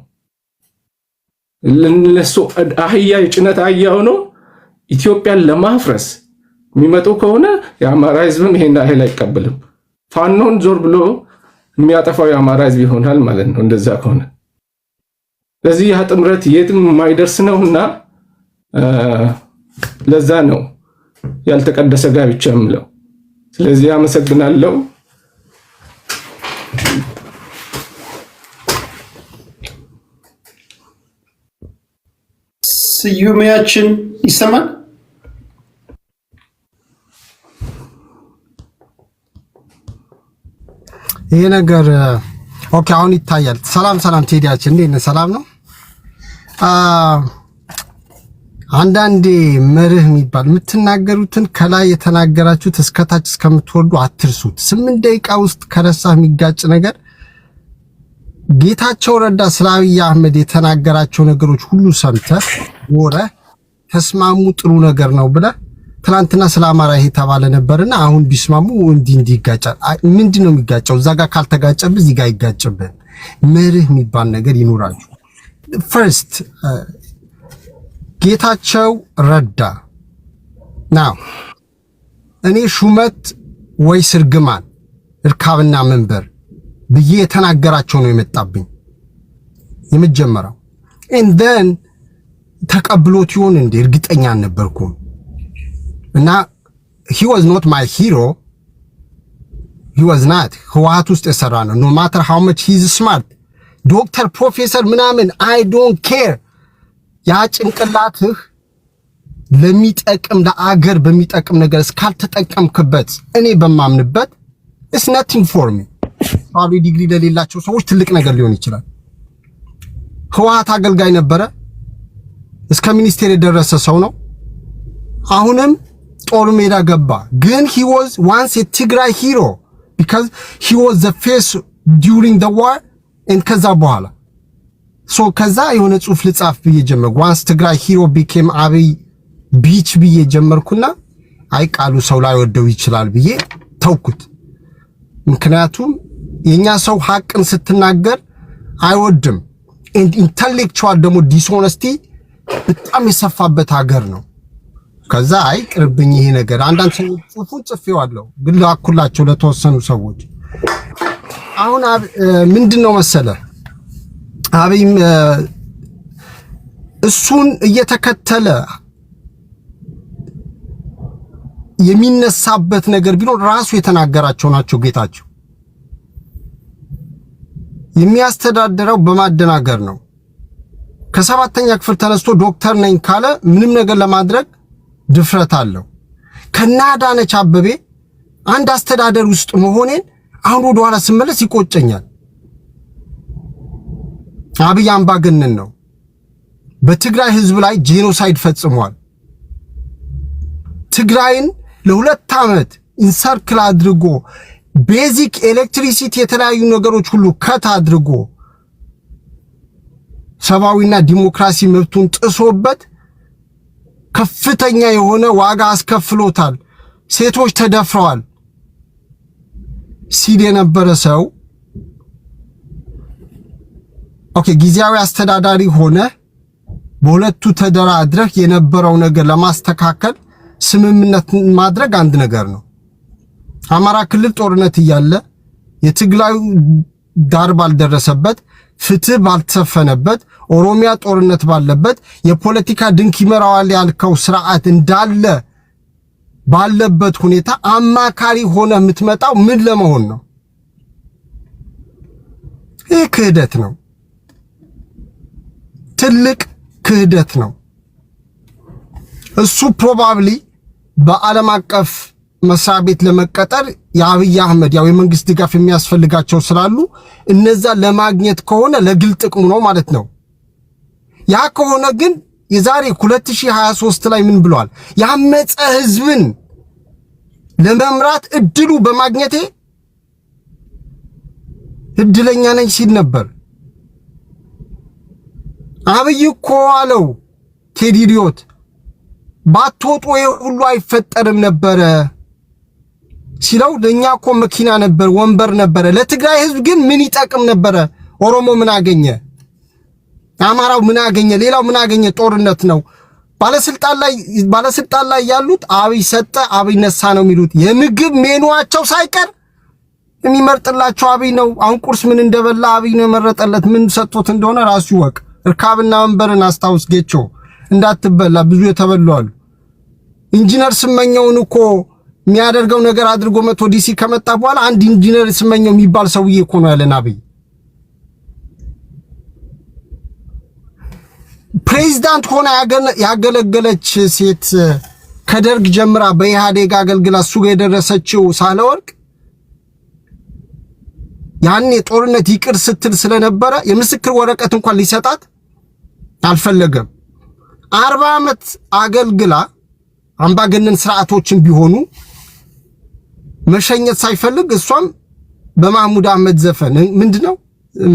ለነሱ አህያ የጭነት አህያ ሆኖ ኢትዮጵያን ለማፍረስ የሚመጡ ከሆነ የአማራ ሕዝብም ይሄን ያህል አይቀበልም። ፋኖን ዞር ብሎ የሚያጠፋው የአማራ ሕዝብ ይሆናል ማለት ነው እንደዛ ከሆነ። ስለዚህ ያ ጥምረት የትም የማይደርስ ነውና ለዛ ነው ያልተቀደሰ ጋብቻ የምለው። ስለዚህ አመሰግናለሁ። ስዩሜያችን ይሰማል? ይሄ ነገር ኦኬ፣ አሁን ይታያል። ሰላም ቴዲያችን እንዴት ነህ? ሰላም ነው። አንዳንዴ መርህ የሚባል የምትናገሩትን ከላይ የተናገራችሁት እስከታች እስከምትወርዱ አትርሱት። 8 ደቂቃ ውስጥ ከረሳህ የሚጋጭ ነገር ጌታቸው ረዳ ስለ አብይ አህመድ የተናገራቸው ነገሮች ሁሉ ሰምተህ ወረህ ተስማሙ ጥሩ ነገር ነው ብለህ ትናንትና ስለ አማራ ይሄ ተባለ ነበርና አሁን ቢስማሙ እንዲህ ይጋጫል። ምንድነው የሚጋጨው? እዛ ጋር ካልተጋጨብህ እዚህ ጋር ይጋጭብህ። መርህ የሚባል ነገር ይኖራችሁ። ፈርስት ጌታቸው ረዳ ናው እኔ ሹመት ወይ ስርግማን እርካብና መንበር ብዬ የተናገራቸው ነው የመጣብኝ የመጀመሪያው and then ተቀብሎት ይሆን እንደ እርግጠኛ አልነበርኩም እና he was not my hero, he was not ህወሓት ውስጥ የሰራ ነው no matter how much he's smart ዶክተር ፕሮፌሰር ምናምን I don't care ያ ጭንቅላትህ ለሚጠቅም ለአገር በሚጠቅም ነገር እስካልተጠቀምክበት እኔ በማምንበት it's nothing for me probably ዲግሪ ለሌላቸው ሰዎች ትልቅ ነገር ሊሆን ይችላል ህወሓት አገልጋይ ነበረ እስከ ሚኒስቴር የደረሰ ሰው ነው አሁንም ጦር ሜዳ ገባ ግን he was once a Tigray hero because he was the face during the war and ከዛ በኋላ so ከዛ የሆነ ጽሁፍ ልጻፍ ብዬ ጀመርኩ once Tigray hero became አብይ ቢች ብዬ ጀመርኩና አይ ቃሉ ሰው ላይ ወደው ይችላል ብዬ ተውኩት ምክንያቱም የኛ ሰው ሐቅን ስትናገር አይወድም and intellectual ደግሞ dishonesty በጣም የሰፋበት ሀገር ነው ከዛ አይ ቅርብኝ ይሄ ነገር አንዳንድ ሰዎች ጽፉ ጽፌዋለሁ ግን ላኩላቸው ለተወሰኑ ሰዎች አሁን ምንድነው መሰለ አብይም እሱን እየተከተለ የሚነሳበት ነገር ቢኖር ራሱ የተናገራቸው ናቸው ጌታቸው የሚያስተዳድረው በማደናገር ነው ከሰባተኛ ክፍል ተነስቶ ዶክተር ነኝ ካለ ምንም ነገር ለማድረግ ድፍረት አለው ከናዳነች አበቤ አንድ አስተዳደር ውስጥ መሆኔን አሁን ወደ ኋላ ስመለስ ይቆጨኛል አብይ አምባገነን ነው በትግራይ ህዝብ ላይ ጄኖሳይድ ፈጽሟል ትግራይን ለሁለት ዓመት ኢንሰርክል አድርጎ ቤዚክ ኤሌክትሪሲቲ የተለያዩ ነገሮች ሁሉ ከት አድርጎ ሰባዊና ዲሞክራሲ መብቱን ጥሶበት ከፍተኛ የሆነ ዋጋ አስከፍሎታል ሴቶች ተደፍረዋል ሲል የነበረ ሰው ኦኬ ጊዜያዊ አስተዳዳሪ ሆነ በሁለቱ ተደራድረህ የነበረው ነገር ለማስተካከል ስምምነት ማድረግ አንድ ነገር ነው አማራ ክልል ጦርነት እያለ የትግራይ ዳር ባልደረሰበት ፍትህ ባልተሰፈነበት ኦሮሚያ ጦርነት ባለበት የፖለቲካ ድንክ ይመራዋል ያልከው ስርዓት እንዳለ ባለበት ሁኔታ አማካሪ ሆነ የምትመጣው ምን ለመሆን ነው ይህ ክህደት ነው ትልቅ ክህደት ነው እሱ ፕሮባብሊ በዓለም አቀፍ መስሪያ ቤት ለመቀጠር የአብይ አህመድ ያው የመንግስት ድጋፍ የሚያስፈልጋቸው ስላሉ እነዛ ለማግኘት ከሆነ ለግል ጥቅሙ ነው ማለት ነው ያ ከሆነ ግን የዛሬ 2023 ላይ ምን ብሏል ያመፀ ህዝብን ለመምራት እድሉ በማግኘቴ እድለኛ ነኝ ሲል ነበር አብይ እኮ አለው ቴዲሪዮት ባትወጡ ሁሉ አይፈጠርም ነበር ሲለው ለኛ እኮ መኪና ነበር ወንበር ነበር ለትግራይ ህዝብ ግን ምን ይጠቅም ነበር ኦሮሞ ምን አገኘ አማራው ምን አገኘ ሌላው ምን አገኘ ጦርነት ነው ባለስልጣን ላይ ያሉት አብይ ሰጠ አብይ ነሳ ነው የሚሉት የምግብ ሜኑዋቸው ሳይቀር የሚመርጥላቸው አብይ ነው አሁን ቁርስ ምን እንደበላ አብይ ነው መረጠለት ምን ሰጥቶት እንደሆነ ራሱ ይወቅ እርካብና ወንበርን አስታውስ ጌቾ እንዳትበላ ብዙ የተበሏል ኢንጂነር ስመኘውን እኮ የሚያደርገው ነገር አድርጎ መቶ ዲሲ ከመጣ በኋላ አንድ ኢንጂነር ስመኘው የሚባል ሰውዬ እኮ ነው ያለን አብይ ፕሬዝዳንት ሆና ያገለገለች ሴት ከደርግ ጀምራ በኢህአዴግ አገልግላ እሱ ጋር የደረሰችው ሳህለወርቅ ያኔ ጦርነት ይቅር ስትል ስለነበረ የምስክር ወረቀት እንኳን ሊሰጣት አልፈለገም 40 ዓመት አገልግላ አምባገነን ስርዓቶችን ቢሆኑ መሸኘት ሳይፈልግ እሷም በማህሙድ አህመድ ዘፈን ምንድነው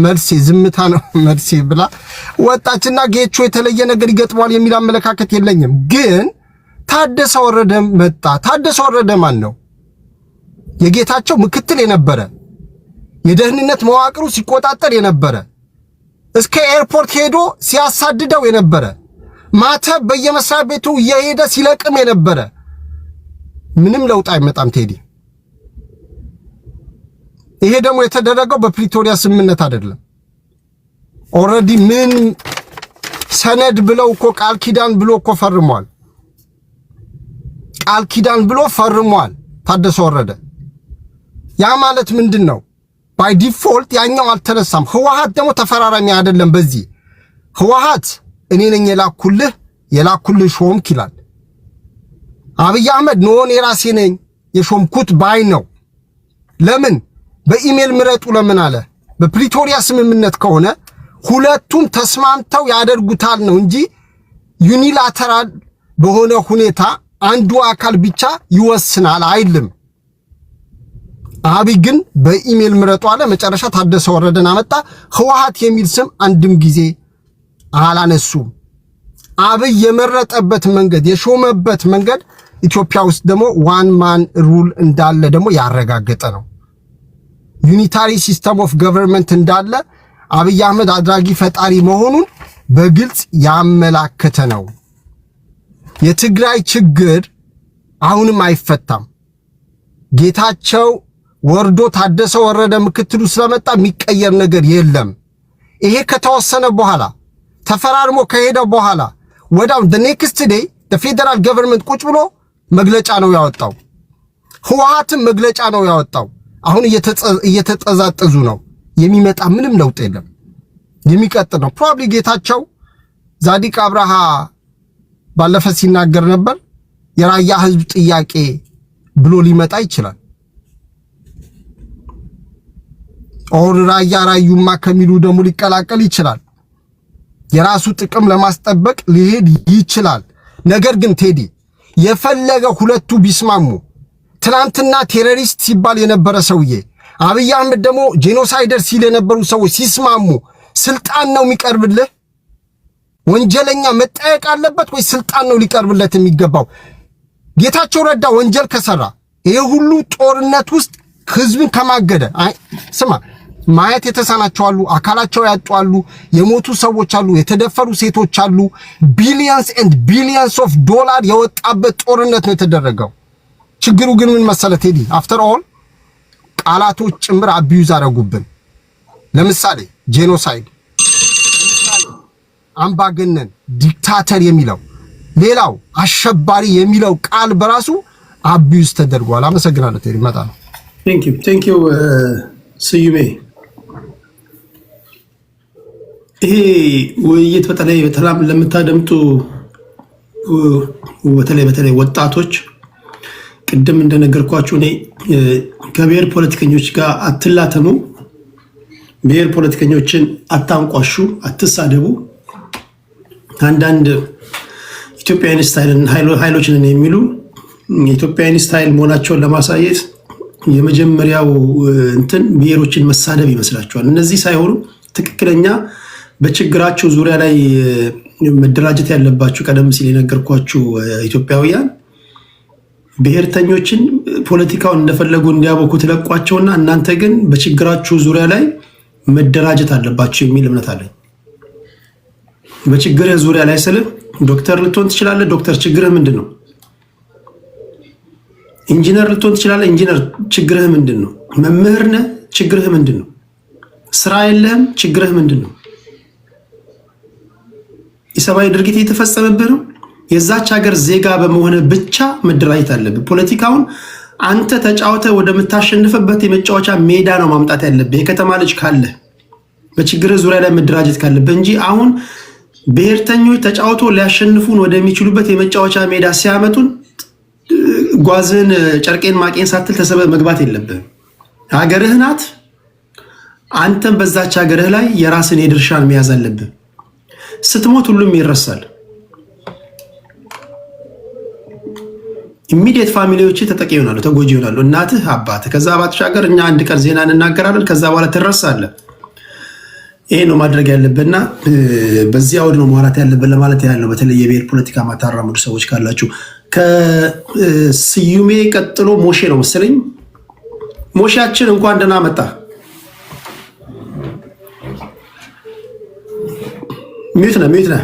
መልሴ ዝምታ ነው መልሴ ብላ ወጣችና ጌቾ የተለየ ነገር ይገጥሟል የሚል አመለካከት የለኝም ግን ታደሰ ወረደ መጣ ታደሰ ወረደ ማን ነው የጌታቸው ምክትል የነበረ የደህንነት መዋቅሩ ሲቆጣጠር የነበረ እስከ ኤርፖርት ሄዶ ሲያሳድደው የነበረ ማተብ በየመስሪያ ቤቱ እየሄደ ሲለቅም የነበረ ምንም ለውጥ አይመጣም ቴዲ። ይሄ ደግሞ የተደረገው በፕሪቶሪያ ስምምነት አይደለም። ኦልሬዲ ምን ሰነድ ብለው እኮ ቃል ኪዳን ብሎ እኮ ፈርሟል። ቃል ኪዳን ብሎ ፈርሟል ታደሰ ወረደ። ያ ማለት ምንድነው? ባይ ዲፎልት ያኛው አልተነሳም። ህወሓት ደግሞ ተፈራራሚ አይደለም። በዚህ ህወሓት እኔ ነኝ የላኩልህ ሾምክ ይላል። አብይ አህመድ ኖን የራሴ ነኝ የሾምኩት ባይ ነው። ለምን በኢሜል ምረጡ ለምን አለ? በፕሪቶሪያ ስምምነት ከሆነ ሁለቱም ተስማምተው ያደርጉታል ነው እንጂ ዩኒላተራል በሆነ ሁኔታ አንዱ አካል ብቻ ይወስናል አይልም። አብይ ግን በኢሜል ምረጡ አለ። መጨረሻ ታደሰ ወረደን አመጣ። ህወሓት የሚል ስም አንድም ጊዜ አላነሱም። አብይ የመረጠበት መንገድ የሾመበት መንገድ ኢትዮጵያ ውስጥ ደግሞ ዋን ማን ሩል እንዳለ ደግሞ ያረጋገጠ ነው። ዩኒታሪ ሲስተም ኦፍ ገቨርንመንት እንዳለ አብይ አህመድ አድራጊ ፈጣሪ መሆኑን በግልጽ ያመላከተ ነው። የትግራይ ችግር አሁንም አይፈታም። ጌታቸው ወርዶ ታደሰ ወረደ ምክትሉ ስለመጣ የሚቀየር ነገር የለም። ይሄ ከተወሰነ በኋላ ተፈራርሞ ከሄደ በኋላ ወዳው the next day the federal government ቁጭ ብሎ መግለጫ ነው ያወጣው። ህወሓትም መግለጫ ነው ያወጣው። አሁን እየተጠዛጠዙ ነው። የሚመጣ ምንም ለውጥ የለም። የሚቀጥል ነው። ፕሮባብሊ ጌታቸው ዛዲቅ አብርሃ ባለፈ ሲናገር ነበር የራያ ህዝብ ጥያቄ ብሎ ሊመጣ ይችላል። ኦር ራዩማ ከሚሉ ደግሞ ሊቀላቀል ይችላል። የራሱ ጥቅም ለማስጠበቅ ሊሄድ ይችላል። ነገር ግን ቴዲ የፈለገ ሁለቱ ቢስማሙ ትናንትና ቴሮሪስት ሲባል የነበረ ሰውዬ አብይ አህመድ ደግሞ ጄኖሳይደር ሲል የነበሩ ሰዎች ሲስማሙ ስልጣን ነው የሚቀርብልህ? ወንጀለኛ መጠየቅ አለበት ወይ ስልጣን ነው ሊቀርብለት የሚገባው? ጌታቸው ረዳ ወንጀል ከሰራ ይሄ ሁሉ ጦርነት ውስጥ ህዝብን ከማገደ ስማ ማየት የተሳናቸው አሉ፣ አካላቸው ያጡ አሉ፣ የሞቱ ሰዎች አሉ፣ የተደፈሩ ሴቶች አሉ። ቢሊየንስ ኤንድ ቢሊየንስ ኦፍ ዶላር የወጣበት ጦርነት ነው የተደረገው። ችግሩ ግን ምን መሰለ ቴዲ፣ አፍተር ኦል ቃላቶች ጭምር አቢዩዝ አደረጉብን። ለምሳሌ ጄኖሳይድ፣ አምባገነን፣ ዲክታተር የሚለው ሌላው አሸባሪ የሚለው ቃል በራሱ አቢዩዝ ተደርጓል። አመሰግናለሁ ቴዲ። መጣ ነው። ቴንክ ዩ ስዩሜ። ይሄ ውይይት በተለይ ለምታደምጡ በተለይ ወጣቶች ቅድም እንደነገርኳችሁ እኔ ከብሔር ፖለቲከኞች ጋር አትላተሙ፣ ብሔር ፖለቲከኞችን አታንቋሹ፣ አትሳደቡ። አንዳንድ ኢትዮጵያዊኒስት ኃይሎችን የሚሉ ኢትዮጵያዊኒስት ኃይል መሆናቸውን ለማሳየት የመጀመሪያው እንትን ብሔሮችን መሳደብ ይመስላችኋል። እነዚህ ሳይሆኑ ትክክለኛ በችግራቸው ዙሪያ ላይ መደራጀት ያለባችሁ ቀደም ሲል የነገርኳችሁ ኢትዮጵያውያን ብሔርተኞችን ፖለቲካውን እንደፈለጉ እንዲያቦኩ ትለቋቸውና እናንተ ግን በችግራችሁ ዙሪያ ላይ መደራጀት አለባችሁ የሚል እምነት አለኝ። በችግርህ ዙሪያ ላይ ስልህ ዶክተር ልትሆን ትችላለህ። ዶክተር ችግርህ ምንድን ነው? ኢንጂነር ልትሆን ትችላለህ። ኢንጂነር ችግርህ ምንድን ነው? መምህር ነህ፣ ችግርህ ምንድን ነው? ስራ የለህም፣ ችግርህ ምንድን ነው? የሰብአዊ ድርጊት የተፈጸመብህ ነው። የዛች ሀገር ዜጋ በመሆነ ብቻ መደራጀት አለብህ። ፖለቲካውን አንተ ተጫውተህ ወደምታሸንፍበት የመጫወቻ ሜዳ ነው ማምጣት ያለብህ። የከተማ ልጅ ካለ በችግርህ ዙሪያ ላይ መደራጀት ካለብህ እንጂ አሁን ብሔርተኞች ተጫውቶ ሊያሸንፉን ወደሚችሉበት የመጫወቻ ሜዳ ሲያመጡን ጓዝን ጨርቄን ማቄን ሳትል ተሰበ መግባት የለብህም። ሀገርህ ናት። አንተም በዛች ሀገርህ ላይ የራስን የድርሻን መያዝ አለብህ። ስትሞት ሁሉም ይረሳል። ኢሚዲየት ፋሚሊዎች ተጠቂ ይሆናሉ፣ ተጎጂ ይሆናሉ። እናትህ፣ አባትህ። ከዛ ባሻገር እኛ አንድ ቀን ዜና እንናገራለን፣ ከዛ በኋላ ትረሳለህ። ይሄ ነው ማድረግ ያለብንና በዚህ አውድ ነው ማውራት ያለብን ለማለት ያለው። በተለይ የብሔር ፖለቲካ ማታራምዱ ሰዎች ካላችሁ ከስዩሜ ቀጥሎ ሞሼ ነው መሰለኝ። ሞሼያችን እንኳን ደህና መጣ። ሚዩት ነህ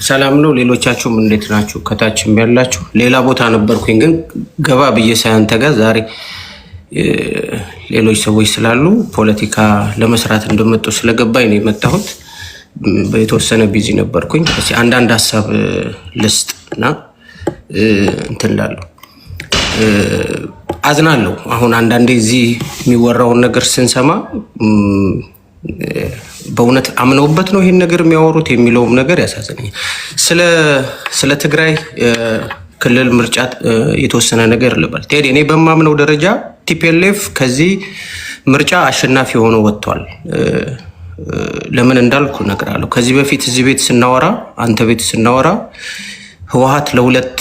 ሰላም ነው። ሌሎቻችሁም እንዴት ናችሁ? ከታችም ያላችሁ ሌላ ቦታ ነበርኩኝ፣ ግን ገባ ብዬ ሳያንተ ጋር ዛሬ ሌሎች ሰዎች ስላሉ ፖለቲካ ለመስራት እንደመጡ ስለገባኝ ነው የመጣሁት። በተወሰነ ቢዚ ነበርኩኝ። እስኪ አንዳንድ ሀሳብ ልስጥና እንትን እላለሁ። አዝናለሁ። አሁን አንዳንዴ እዚህ የሚወራውን ነገር ስንሰማ በእውነት አምነውበት ነው ይሄን ነገር የሚያወሩት የሚለውም ነገር ያሳዝነኛል። ስለ ትግራይ ክልል ምርጫ የተወሰነ ነገር ልበል። ቴዲ፣ እኔ በማምነው ደረጃ ቲፒኤልኤፍ ከዚህ ምርጫ አሸናፊ ሆኖ ወጥቷል። ለምን እንዳልኩ እነግራለሁ። ከዚህ በፊት እዚህ ቤት ስናወራ፣ አንተ ቤት ስናወራ ህወሓት ለሁለት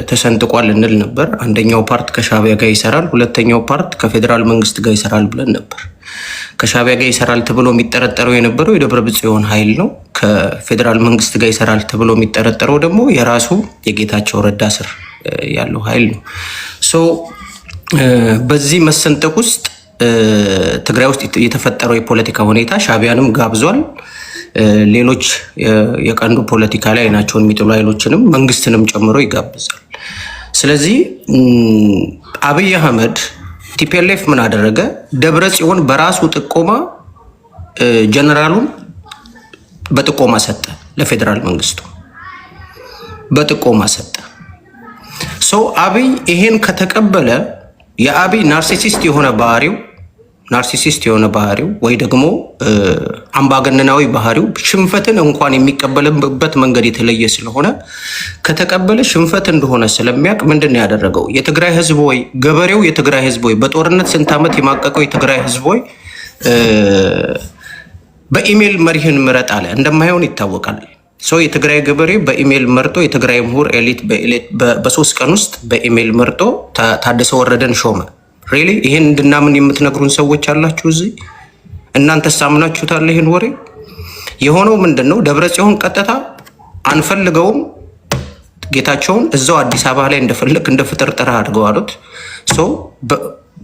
ተሰንጥቋል እንል ነበር። አንደኛው ፓርት ከሻዕቢያ ጋር ይሰራል፣ ሁለተኛው ፓርት ከፌዴራል መንግስት ጋር ይሰራል ብለን ነበር። ከሻዕቢያ ጋር ይሰራል ተብሎ የሚጠረጠረው የነበረው የደብረጽዮን ኃይል ነው። ከፌዴራል መንግስት ጋር ይሰራል ተብሎ የሚጠረጠረው ደግሞ የራሱ የጌታቸው ረዳ ስር ያለው ኃይል ነው። በዚህ መሰንጠቅ ውስጥ ትግራይ ውስጥ የተፈጠረው የፖለቲካ ሁኔታ ሻዕቢያንም ጋብዟል። ሌሎች የቀንዱ ፖለቲካ ላይ አይናቸውን የሚጥሉ ኃይሎችንም መንግስትንም ጨምሮ ይጋብዛል። ስለዚህ አብይ አህመድ ቲፒኤልኤፍ ምን አደረገ? ደብረ ጽዮን በራሱ ጥቆማ ጀነራሉን በጥቆማ ሰጠ፣ ለፌዴራል መንግስቱ በጥቆማ ሰጠ። አብይ ይሄን ከተቀበለ የአብይ ናርሲሲስት የሆነ ባህሪው ወይ ደግሞ አምባገነናዊ ባህሪው ሽንፈትን እንኳን የሚቀበልበት መንገድ የተለየ ስለሆነ ከተቀበለ ሽንፈት እንደሆነ ስለሚያውቅ ምንድን ነው ያደረገው? የትግራይ ህዝብ ወይ ገበሬው የትግራይ ህዝብ ወይ በጦርነት ስንት ዓመት የማቀቀው የትግራይ ህዝብ ወይ በኢሜል መሪህን ምረጥ አለ። እንደማይሆን ይታወቃል። የትግራይ ገበሬ በኢሜል መርጦ የትግራይ ምሁር ኤሊት በ3 ቀን ውስጥ በኢሜል መርጦ ታደሰ ወረደን ሾመ። ሪሊ ይሄን እንድናምን የምትነግሩን ሰዎች አላችሁ እዚህ። እናንተስ አምናችሁታል ይሄን ወሬ? የሆነው ምንድነው? ደብረ ጽዮን ቀጥታ አንፈልገውም ጌታቸውን እዛው አዲስ አበባ ላይ እንደፈለክ እንደ ፍጥርጥር አድርገው አሉት።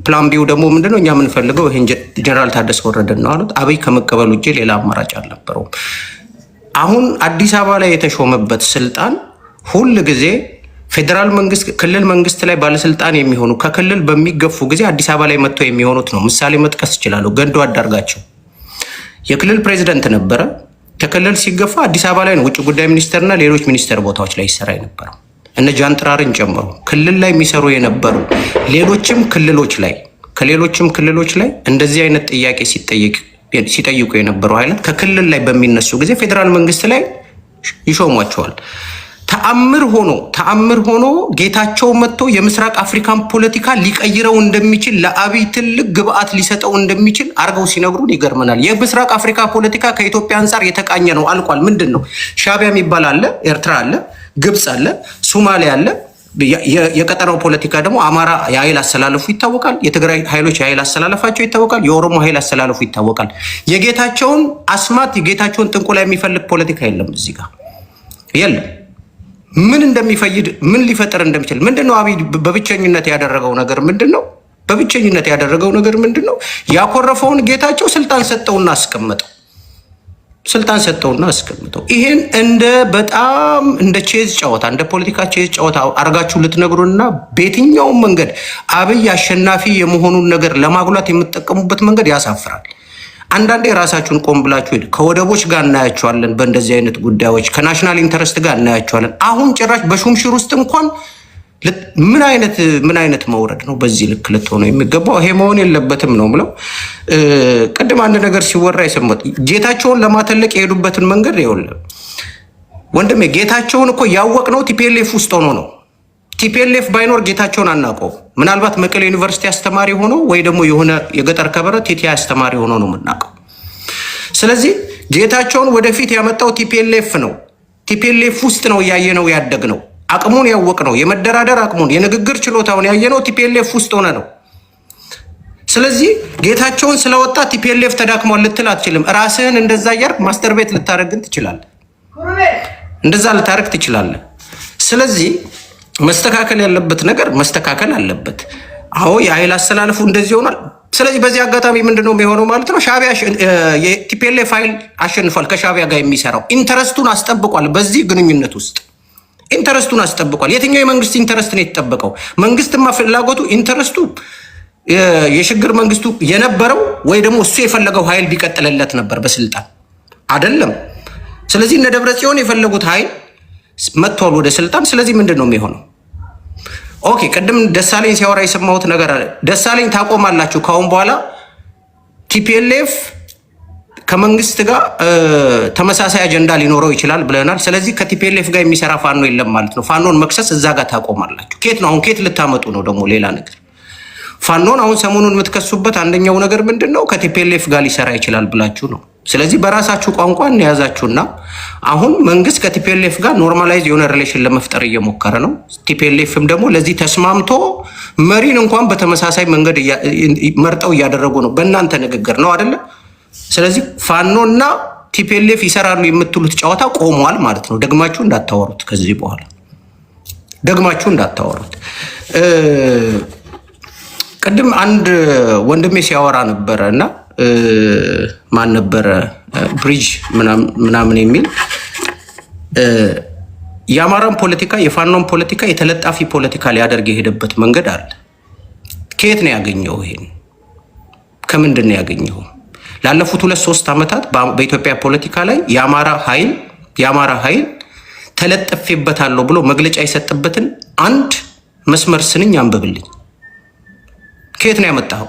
ፕላን ቢው ደግሞ ምንድነው? እኛ የምንፈልገው ይሄን ጀነራል ታደሰ ወረደን ነው አሉት። አብይ ከመቀበል ውጭ ሌላ አማራጭ አልነበረውም። አሁን አዲስ አበባ ላይ የተሾመበት ስልጣን ሁል ጊዜ ፌዴራል መንግስት ክልል መንግስት ላይ ባለስልጣን የሚሆኑ ከክልል በሚገፉ ጊዜ አዲስ አበባ ላይ መጥተው የሚሆኑት ነው። ምሳሌ መጥቀስ ይችላሉ። ገዱ አንዳርጋቸው የክልል ፕሬዚደንት ነበረ። ከክልል ሲገፋ አዲስ አበባ ላይ ነው ውጭ ጉዳይ ሚኒስተርና ሌሎች ሚኒስተር ቦታዎች ላይ ይሰራ የነበረው። እነ ጃንጥራርን ጨምሮ ክልል ላይ የሚሰሩ የነበሩ ሌሎችም ክልሎች ላይ እንደዚህ አይነት ጥያቄ ሲጠይቁ የነበሩ ኃይላት ከክልል ላይ በሚነሱ ጊዜ ፌዴራል መንግስት ላይ ይሾሟቸዋል። ተአምር ሆኖ ጌታቸው መጥቶ የምስራቅ አፍሪካን ፖለቲካ ሊቀይረው እንደሚችል ለአብይ ትልቅ ግብአት ሊሰጠው እንደሚችል አርገው ሲነግሩን ይገርመናል። የምስራቅ አፍሪካ ፖለቲካ ከኢትዮጵያ አንጻር የተቃኘ ነው፣ አልቋል። ምንድን ነው? ሻዕቢያ የሚባል አለ፣ ኤርትራ አለ፣ ግብፅ አለ፣ ሶማሊያ አለ። የቀጠናው ፖለቲካ ደግሞ አማራ የኃይል አሰላለፉ ይታወቃል። የትግራይ ኃይሎች የኃይል አሰላለፋቸው ይታወቃል። የኦሮሞ ኃይል አሰላለፉ ይታወቃል። የጌታቸውን አስማት የጌታቸውን ጥንቆላ የሚፈልግ ፖለቲካ የለም እዚህ ጋር የለም። ምን እንደሚፈይድ ምን ሊፈጠር እንደሚችል ምንድነው? አብይ በብቸኝነት ያደረገው ነገር ምንድነው? ያኮረፈውን ጌታቸው ስልጣን ሰጠውና አስቀመጠው። ይሄን በጣም እንደ ቼዝ ጨዋታ እንደ ፖለቲካ ቼዝ ጨዋታ አርጋችሁ ልትነግሩና በየትኛውም መንገድ አብይ አሸናፊ የመሆኑን ነገር ለማጉላት የምትጠቀሙበት መንገድ ያሳፍራል። አንዳንዴ ራሳችሁን ቆም ብላችሁ ከወደቦች ጋር እናያቸዋለን። በእንደዚህ አይነት ጉዳዮች ከናሽናል ኢንተረስት ጋር እናያቸዋለን። አሁን ጭራሽ በሹምሽር ውስጥ እንኳን ምን አይነት መውረድ ነው? በዚህ ልክ ልትሆኑ የሚገባው ይሄ መሆን የለበትም ነው ብለው ቅድም አንድ ነገር ሲወራ የሰማሁት ጌታቸውን ለማተለቅ የሄዱበትን መንገድ ይኸውልህ ወንድሜ፣ ጌታቸውን እኮ ያወቅነው ቲፒኤልኤፍ ውስጥ ሆኖ ነው። ቲፒኤልኤፍ ባይኖር ጌታቸውን አናውቀው። ምናልባት መቀሌ ዩኒቨርሲቲ አስተማሪ ሆኖ ወይ ደግሞ የሆነ የገጠር ከበረ ቲቲአይ አስተማሪ ሆኖ ነው የምናውቀው። ስለዚህ ጌታቸውን ወደፊት ያመጣው ቲፒኤልኤፍ ነው። ቲፒኤልኤፍ ውስጥ ነው ያየነው፣ ያደግነው፣ አቅሙን ያወቅነው፣ የመደራደር አቅሙን የንግግር ችሎታውን ያየነው ቲፒኤልኤፍ ውስጥ ሆነ ነው። ስለዚህ ጌታቸውን ስለወጣ ቲፒኤልኤፍ ተዳክሟል ልትል አትችልም። ራስህን እንደዛ እያልክ ማስተር ቤት ልታረግን ትችላለህ። እንደዛ ልታረግ ትችላለህ። ስለዚህ መስተካከል ያለበት ነገር መስተካከል አለበት። አዎ የኃይል አስተላለፉ እንደዚህ ሆኗል። ስለዚህ በዚህ አጋጣሚ ምንድነው የሚሆነው ማለት ነው? ሻዕቢያ የቲፒኤልኤፍ ፋይል አሸንፏል። ከሻዕቢያ ጋር የሚሰራው ኢንተረስቱን አስጠብቋል። በዚህ ግንኙነት ውስጥ ኢንተረስቱን አስጠብቋል። የትኛው የመንግስት ኢንተረስት ነው የተጠበቀው? መንግስትማ ፍላጎቱ ኢንተረስቱ የሽግግር መንግስቱ የነበረው ወይ ደግሞ እሱ የፈለገው ኃይል ቢቀጥልለት ነበር በስልጣን አይደለም። ስለዚህ እነ ደብረጽዮን የፈለጉት ኃይል መጥቷል ወደ ስልጣን። ስለዚህ ምንድን ነው የሚሆነው? ኦኬ ቅድም ደሳለኝ ሲያወራ የሰማሁት ነገር አለ። ደሳለኝ ታቆማላችሁ ካሁን በኋላ ቲፒኤልኤፍ ከመንግስት ጋር ተመሳሳይ አጀንዳ ሊኖረው ይችላል ብለናል። ስለዚህ ከቲፒኤልኤፍ ጋር የሚሰራ ፋኖ የለም ማለት ነው። ፋኖን መክሰስ እዛ ጋር ታቆማላችሁ። ኬት ነው አሁን ኬት ልታመጡ ነው ደግሞ ሌላ ነገር? ፋኖን አሁን ሰሞኑን የምትከሱበት አንደኛው ነገር ምንድን ነው? ከቲፒኤልኤፍ ጋር ሊሰራ ይችላል ብላችሁ ነው። ስለዚህ በራሳችሁ ቋንቋ እንያዛችሁና አሁን መንግስት ከቲፒኤልኤፍ ጋር ኖርማላይዝ የሆነ ሪሌሽን ለመፍጠር እየሞከረ ነው። ቲፒኤልኤፍም ደግሞ ለዚህ ተስማምቶ መሪን እንኳን በተመሳሳይ መንገድ መርጠው እያደረጉ ነው። በእናንተ ንግግር ነው አይደለ? ስለዚህ ፋኖና ቲፒኤልኤፍ ይሰራሉ የምትሉት ጨዋታ ቆሟል ማለት ነው። ደግማችሁ እንዳታወሩት፣ ከዚህ በኋላ ደግማችሁ እንዳታወሩት። ቅድም አንድ ወንድሜ ሲያወራ ነበረ እና ማን ነበረ ብሪጅ ምናምን የሚል የአማራን ፖለቲካ የፋኖን ፖለቲካ የተለጣፊ ፖለቲካ ሊያደርግ የሄደበት መንገድ አለ። ከየት ነው ያገኘው? ይሄን ከምንድን ነው ያገኘው? ላለፉት 2-3 ዓመታት በኢትዮጵያ ፖለቲካ ላይ የአማራ ኃይል ተለጥፌበታለሁ ብሎ መግለጫ የሰጠበትን አንድ መስመር ስንኝ አንብብልኝ። ከየት ነው ያመጣው?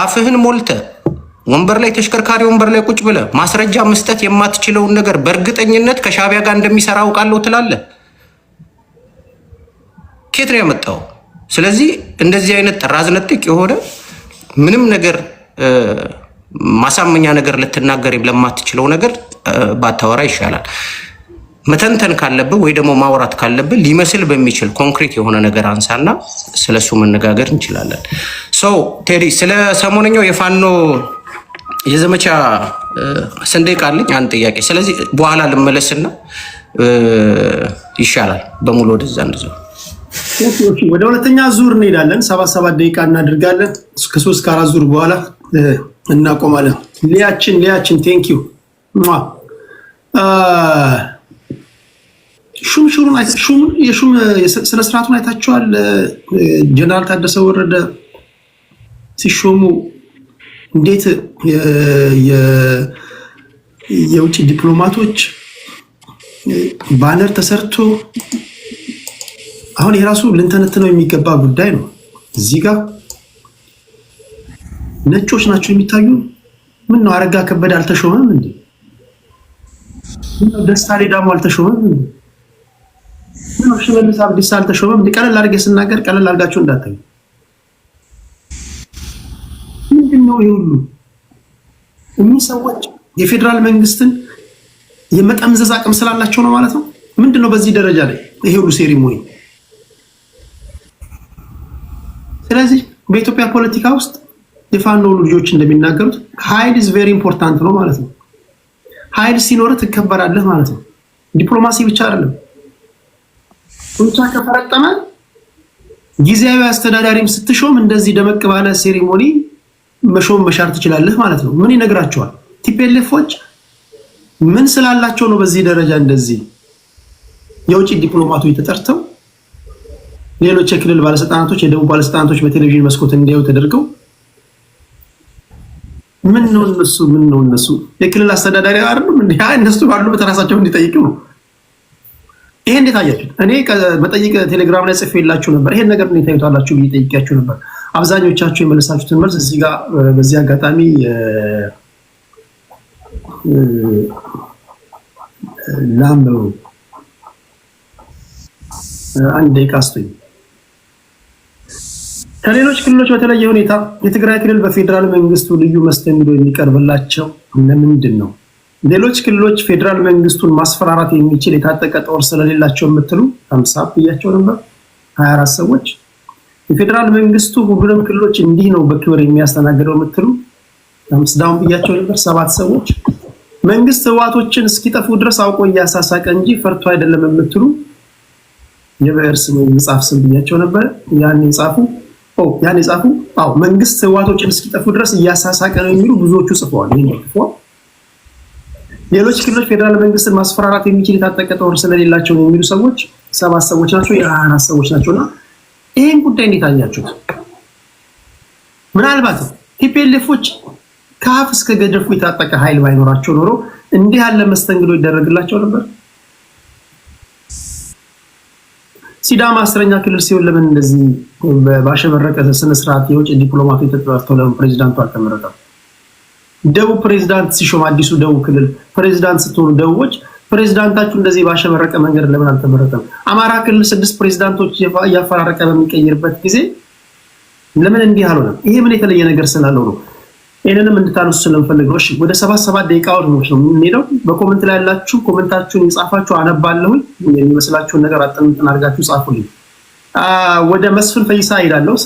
አፍህን ሞልተ ወንበር ላይ ተሽከርካሪ ወንበር ላይ ቁጭ ብለ ማስረጃ መስጠት የማትችለውን ነገር በእርግጠኝነት ከሻዕቢያ ጋር እንደሚሰራ አውቃለሁ ትላለህ። ከየት ነው ያመጣው? ስለዚህ እንደዚህ አይነት ጥራዝ ነጥቅ የሆነ ምንም ነገር ማሳመኛ ነገር ልትናገር ለማትችለው ነገር ባታወራ ይሻላል። መተንተን ካለብህ ወይ ደግሞ ማውራት ካለብህ ሊመስል በሚችል ኮንክሪት የሆነ ነገር አንሳና ስለሱ መነጋገር እንችላለን። ቴዲ ስለ ሰሞነኛው የፋኖ የዘመቻ ሰንደቅ አለኝ አንድ ጥያቄ። ስለዚህ በኋላ ልመለስና ይሻላል በሙሉ ወደዛ እንደዛ ወደ ሁለተኛ ዙር እንሄዳለን። 7 ደቂቃ እናደርጋለን። ከ3 ከ4 ዙር በኋላ እናቆማለን። ሊያችን ቴንክ ዩ ሹም ስነ ስርዓቱን አይታችኋል። ጀነራል ታደሰ ወረደ ሲሾሙ እንዴት የውጭ ዲፕሎማቶች ባነር ተሰርቶ አሁን የራሱ ልንተነትነው የሚገባ ጉዳይ ነው። እዚህ ጋር ነጮች ናቸው የሚታዩ። ምን ነው አረጋ ከበደ አልተሾመም እንዴ? ምን ነው ደስታ ሌዳሞ አልተሾመም እንዴ? ምን ነው ሽመልስ አብዲሳ አልተሾመም እንዴ? ቀለል አድርጌ ስናገር ቀለል አድርጋችሁ እንዳታዩ። ምንድነው ይሁሉ እኚህ ሰዎች የፌዴራል መንግስትን የመጠምዘዝ አቅም ስላላቸው ነው ማለት ነው? ምንድነው በዚህ ደረጃ ላይ ይሄ ሁሉ ሴሪሞኒ? ስለዚህ በኢትዮጵያ ፖለቲካ ውስጥ የፋኖ ልጆች እንደሚናገሩት ኃይል is very important ነው ማለት ነው። ኃይል ሲኖር ትከበራለህ ማለት ነው። ዲፕሎማሲ ብቻ አይደለም። ብቻ ከፈረጠመ ጊዜያዊ አስተዳዳሪም ስትሾም እንደዚህ ደመቅ ባለ ሴሪሞኒ መሾም መሻር ትችላለህ ማለት ነው። ምን ይነግራቸዋል? ቲፒኤልኤፎች ምን ስላላቸው ነው በዚህ ደረጃ እንደዚህ የውጭ ዲፕሎማቶች ተጠርተው ሌሎች የክልል ባለስልጣናቶች የደቡብ ባለስልጣናቶች በቴሌቪዥን መስኮት እንዲያዩ ተደርገው ምን ነው እነሱ የክልል አስተዳዳሪ አይደሉም እንዴ? እነሱ ባሉበት ራሳቸው እንዲጠይቁ ነው። ይሄ እንዴት አያችሁት? እኔ በጠይቅ ቴሌግራም ላይ ጽፌላችሁ ነበር። ይሄን ነገር እንዴት ታዩታላችሁ ብዬ ጠይቄያችሁ ነበር። አብዛኞቻችሁ የመለሳችሁትን መልስ እዚህ ጋር በዚህ አጋጣሚ ላምበው አንድ ደቂቃ አስቶኝ ከሌሎች ክልሎች በተለየ ሁኔታ የትግራይ ክልል በፌዴራል መንግስቱ ልዩ መስተንግዶ የሚቀርብላቸው ለምንድን ነው? ሌሎች ክልሎች ፌዴራል መንግስቱን ማስፈራራት የሚችል የታጠቀ ጦር ስለሌላቸው የምትሉ 50 ብያቸው ነበር። 24 ሰዎች የፌዴራል መንግስቱ ሁሉንም ክልሎች እንዲህ ነው በክብር የሚያስተናግደው የምትሉ 5 ዳውን ብያቸው ነበር። 7 ሰዎች መንግስት ህዋቶችን እስኪጠፉ ድረስ አውቆ እያሳሳቀ እንጂ ፈርቶ አይደለም የምትሉ የብሔር ስም የጻፍ ስም ብያቸው ነበር። ያን የጻፉ ያን የጻፉ መንግስት ህዋቶችን እስኪጠፉ ድረስ እያሳሳቀ ነው የሚሉ ብዙዎቹ ጽፈዋል። ይሄን ጽፈዋል። ሌሎች ክልሎች ፌደራል መንግስትን ማስፈራራት የሚችል የታጠቀ ጦር ስለሌላቸው የሚሉ ሰዎች 7 ሰዎች ናቸው፣ የ24 ሰዎች ናቸውና ይሄን ጉዳይ እንዴት አያችሁት? ምናልባት ቲፒኤልኤፎች ከአፍ እስከ ገደፉ የታጠቀ ኃይል ባይኖራቸው ኖሮ እንዲህ ያለ መስተንግዶ ይደረግላቸው ነበር? ሲዳማ 10ኛ ክልል ሲሆን ለምን እንደዚህ ባሸበረቀ ስነ ስርዓት የውጭ ዲፕሎማቶች ተጠርተው ለምን ፕሬዝዳንቱ አልተመረጠም? ደቡብ ፕሬዝዳንት ሲሾም አዲሱ ደቡብ ክልል ፕሬዝዳንት ስትሆኑ ደቡቦች ፕሬዝዳንታችሁ እንደዚህ ባሸበረቀ መንገድ ለምን አልተመረጠም? አማራ ክልል 6 ፕሬዝዳንቶች ያፈራረቀ በሚቀይርበት ጊዜ ለምን እንዲህ አልሆነም? ይሄ ምን የተለየ ነገር ስላለው ነው? ይሄንንም እንድታነሱ ስለምፈልግ ነው። እሺ ወደ 7 ደቂቃዎች ነው የምንሄደው። በኮሜንት ላይ ያላችሁ ኮሜንታችሁን ይጻፋችሁ አነባለሁ። የሚመስላችሁን ነገር አጥንተን አድርጋችሁ ጻፉልኝ። ወደ መስፍን ፈይሳ ሄዳለሁ።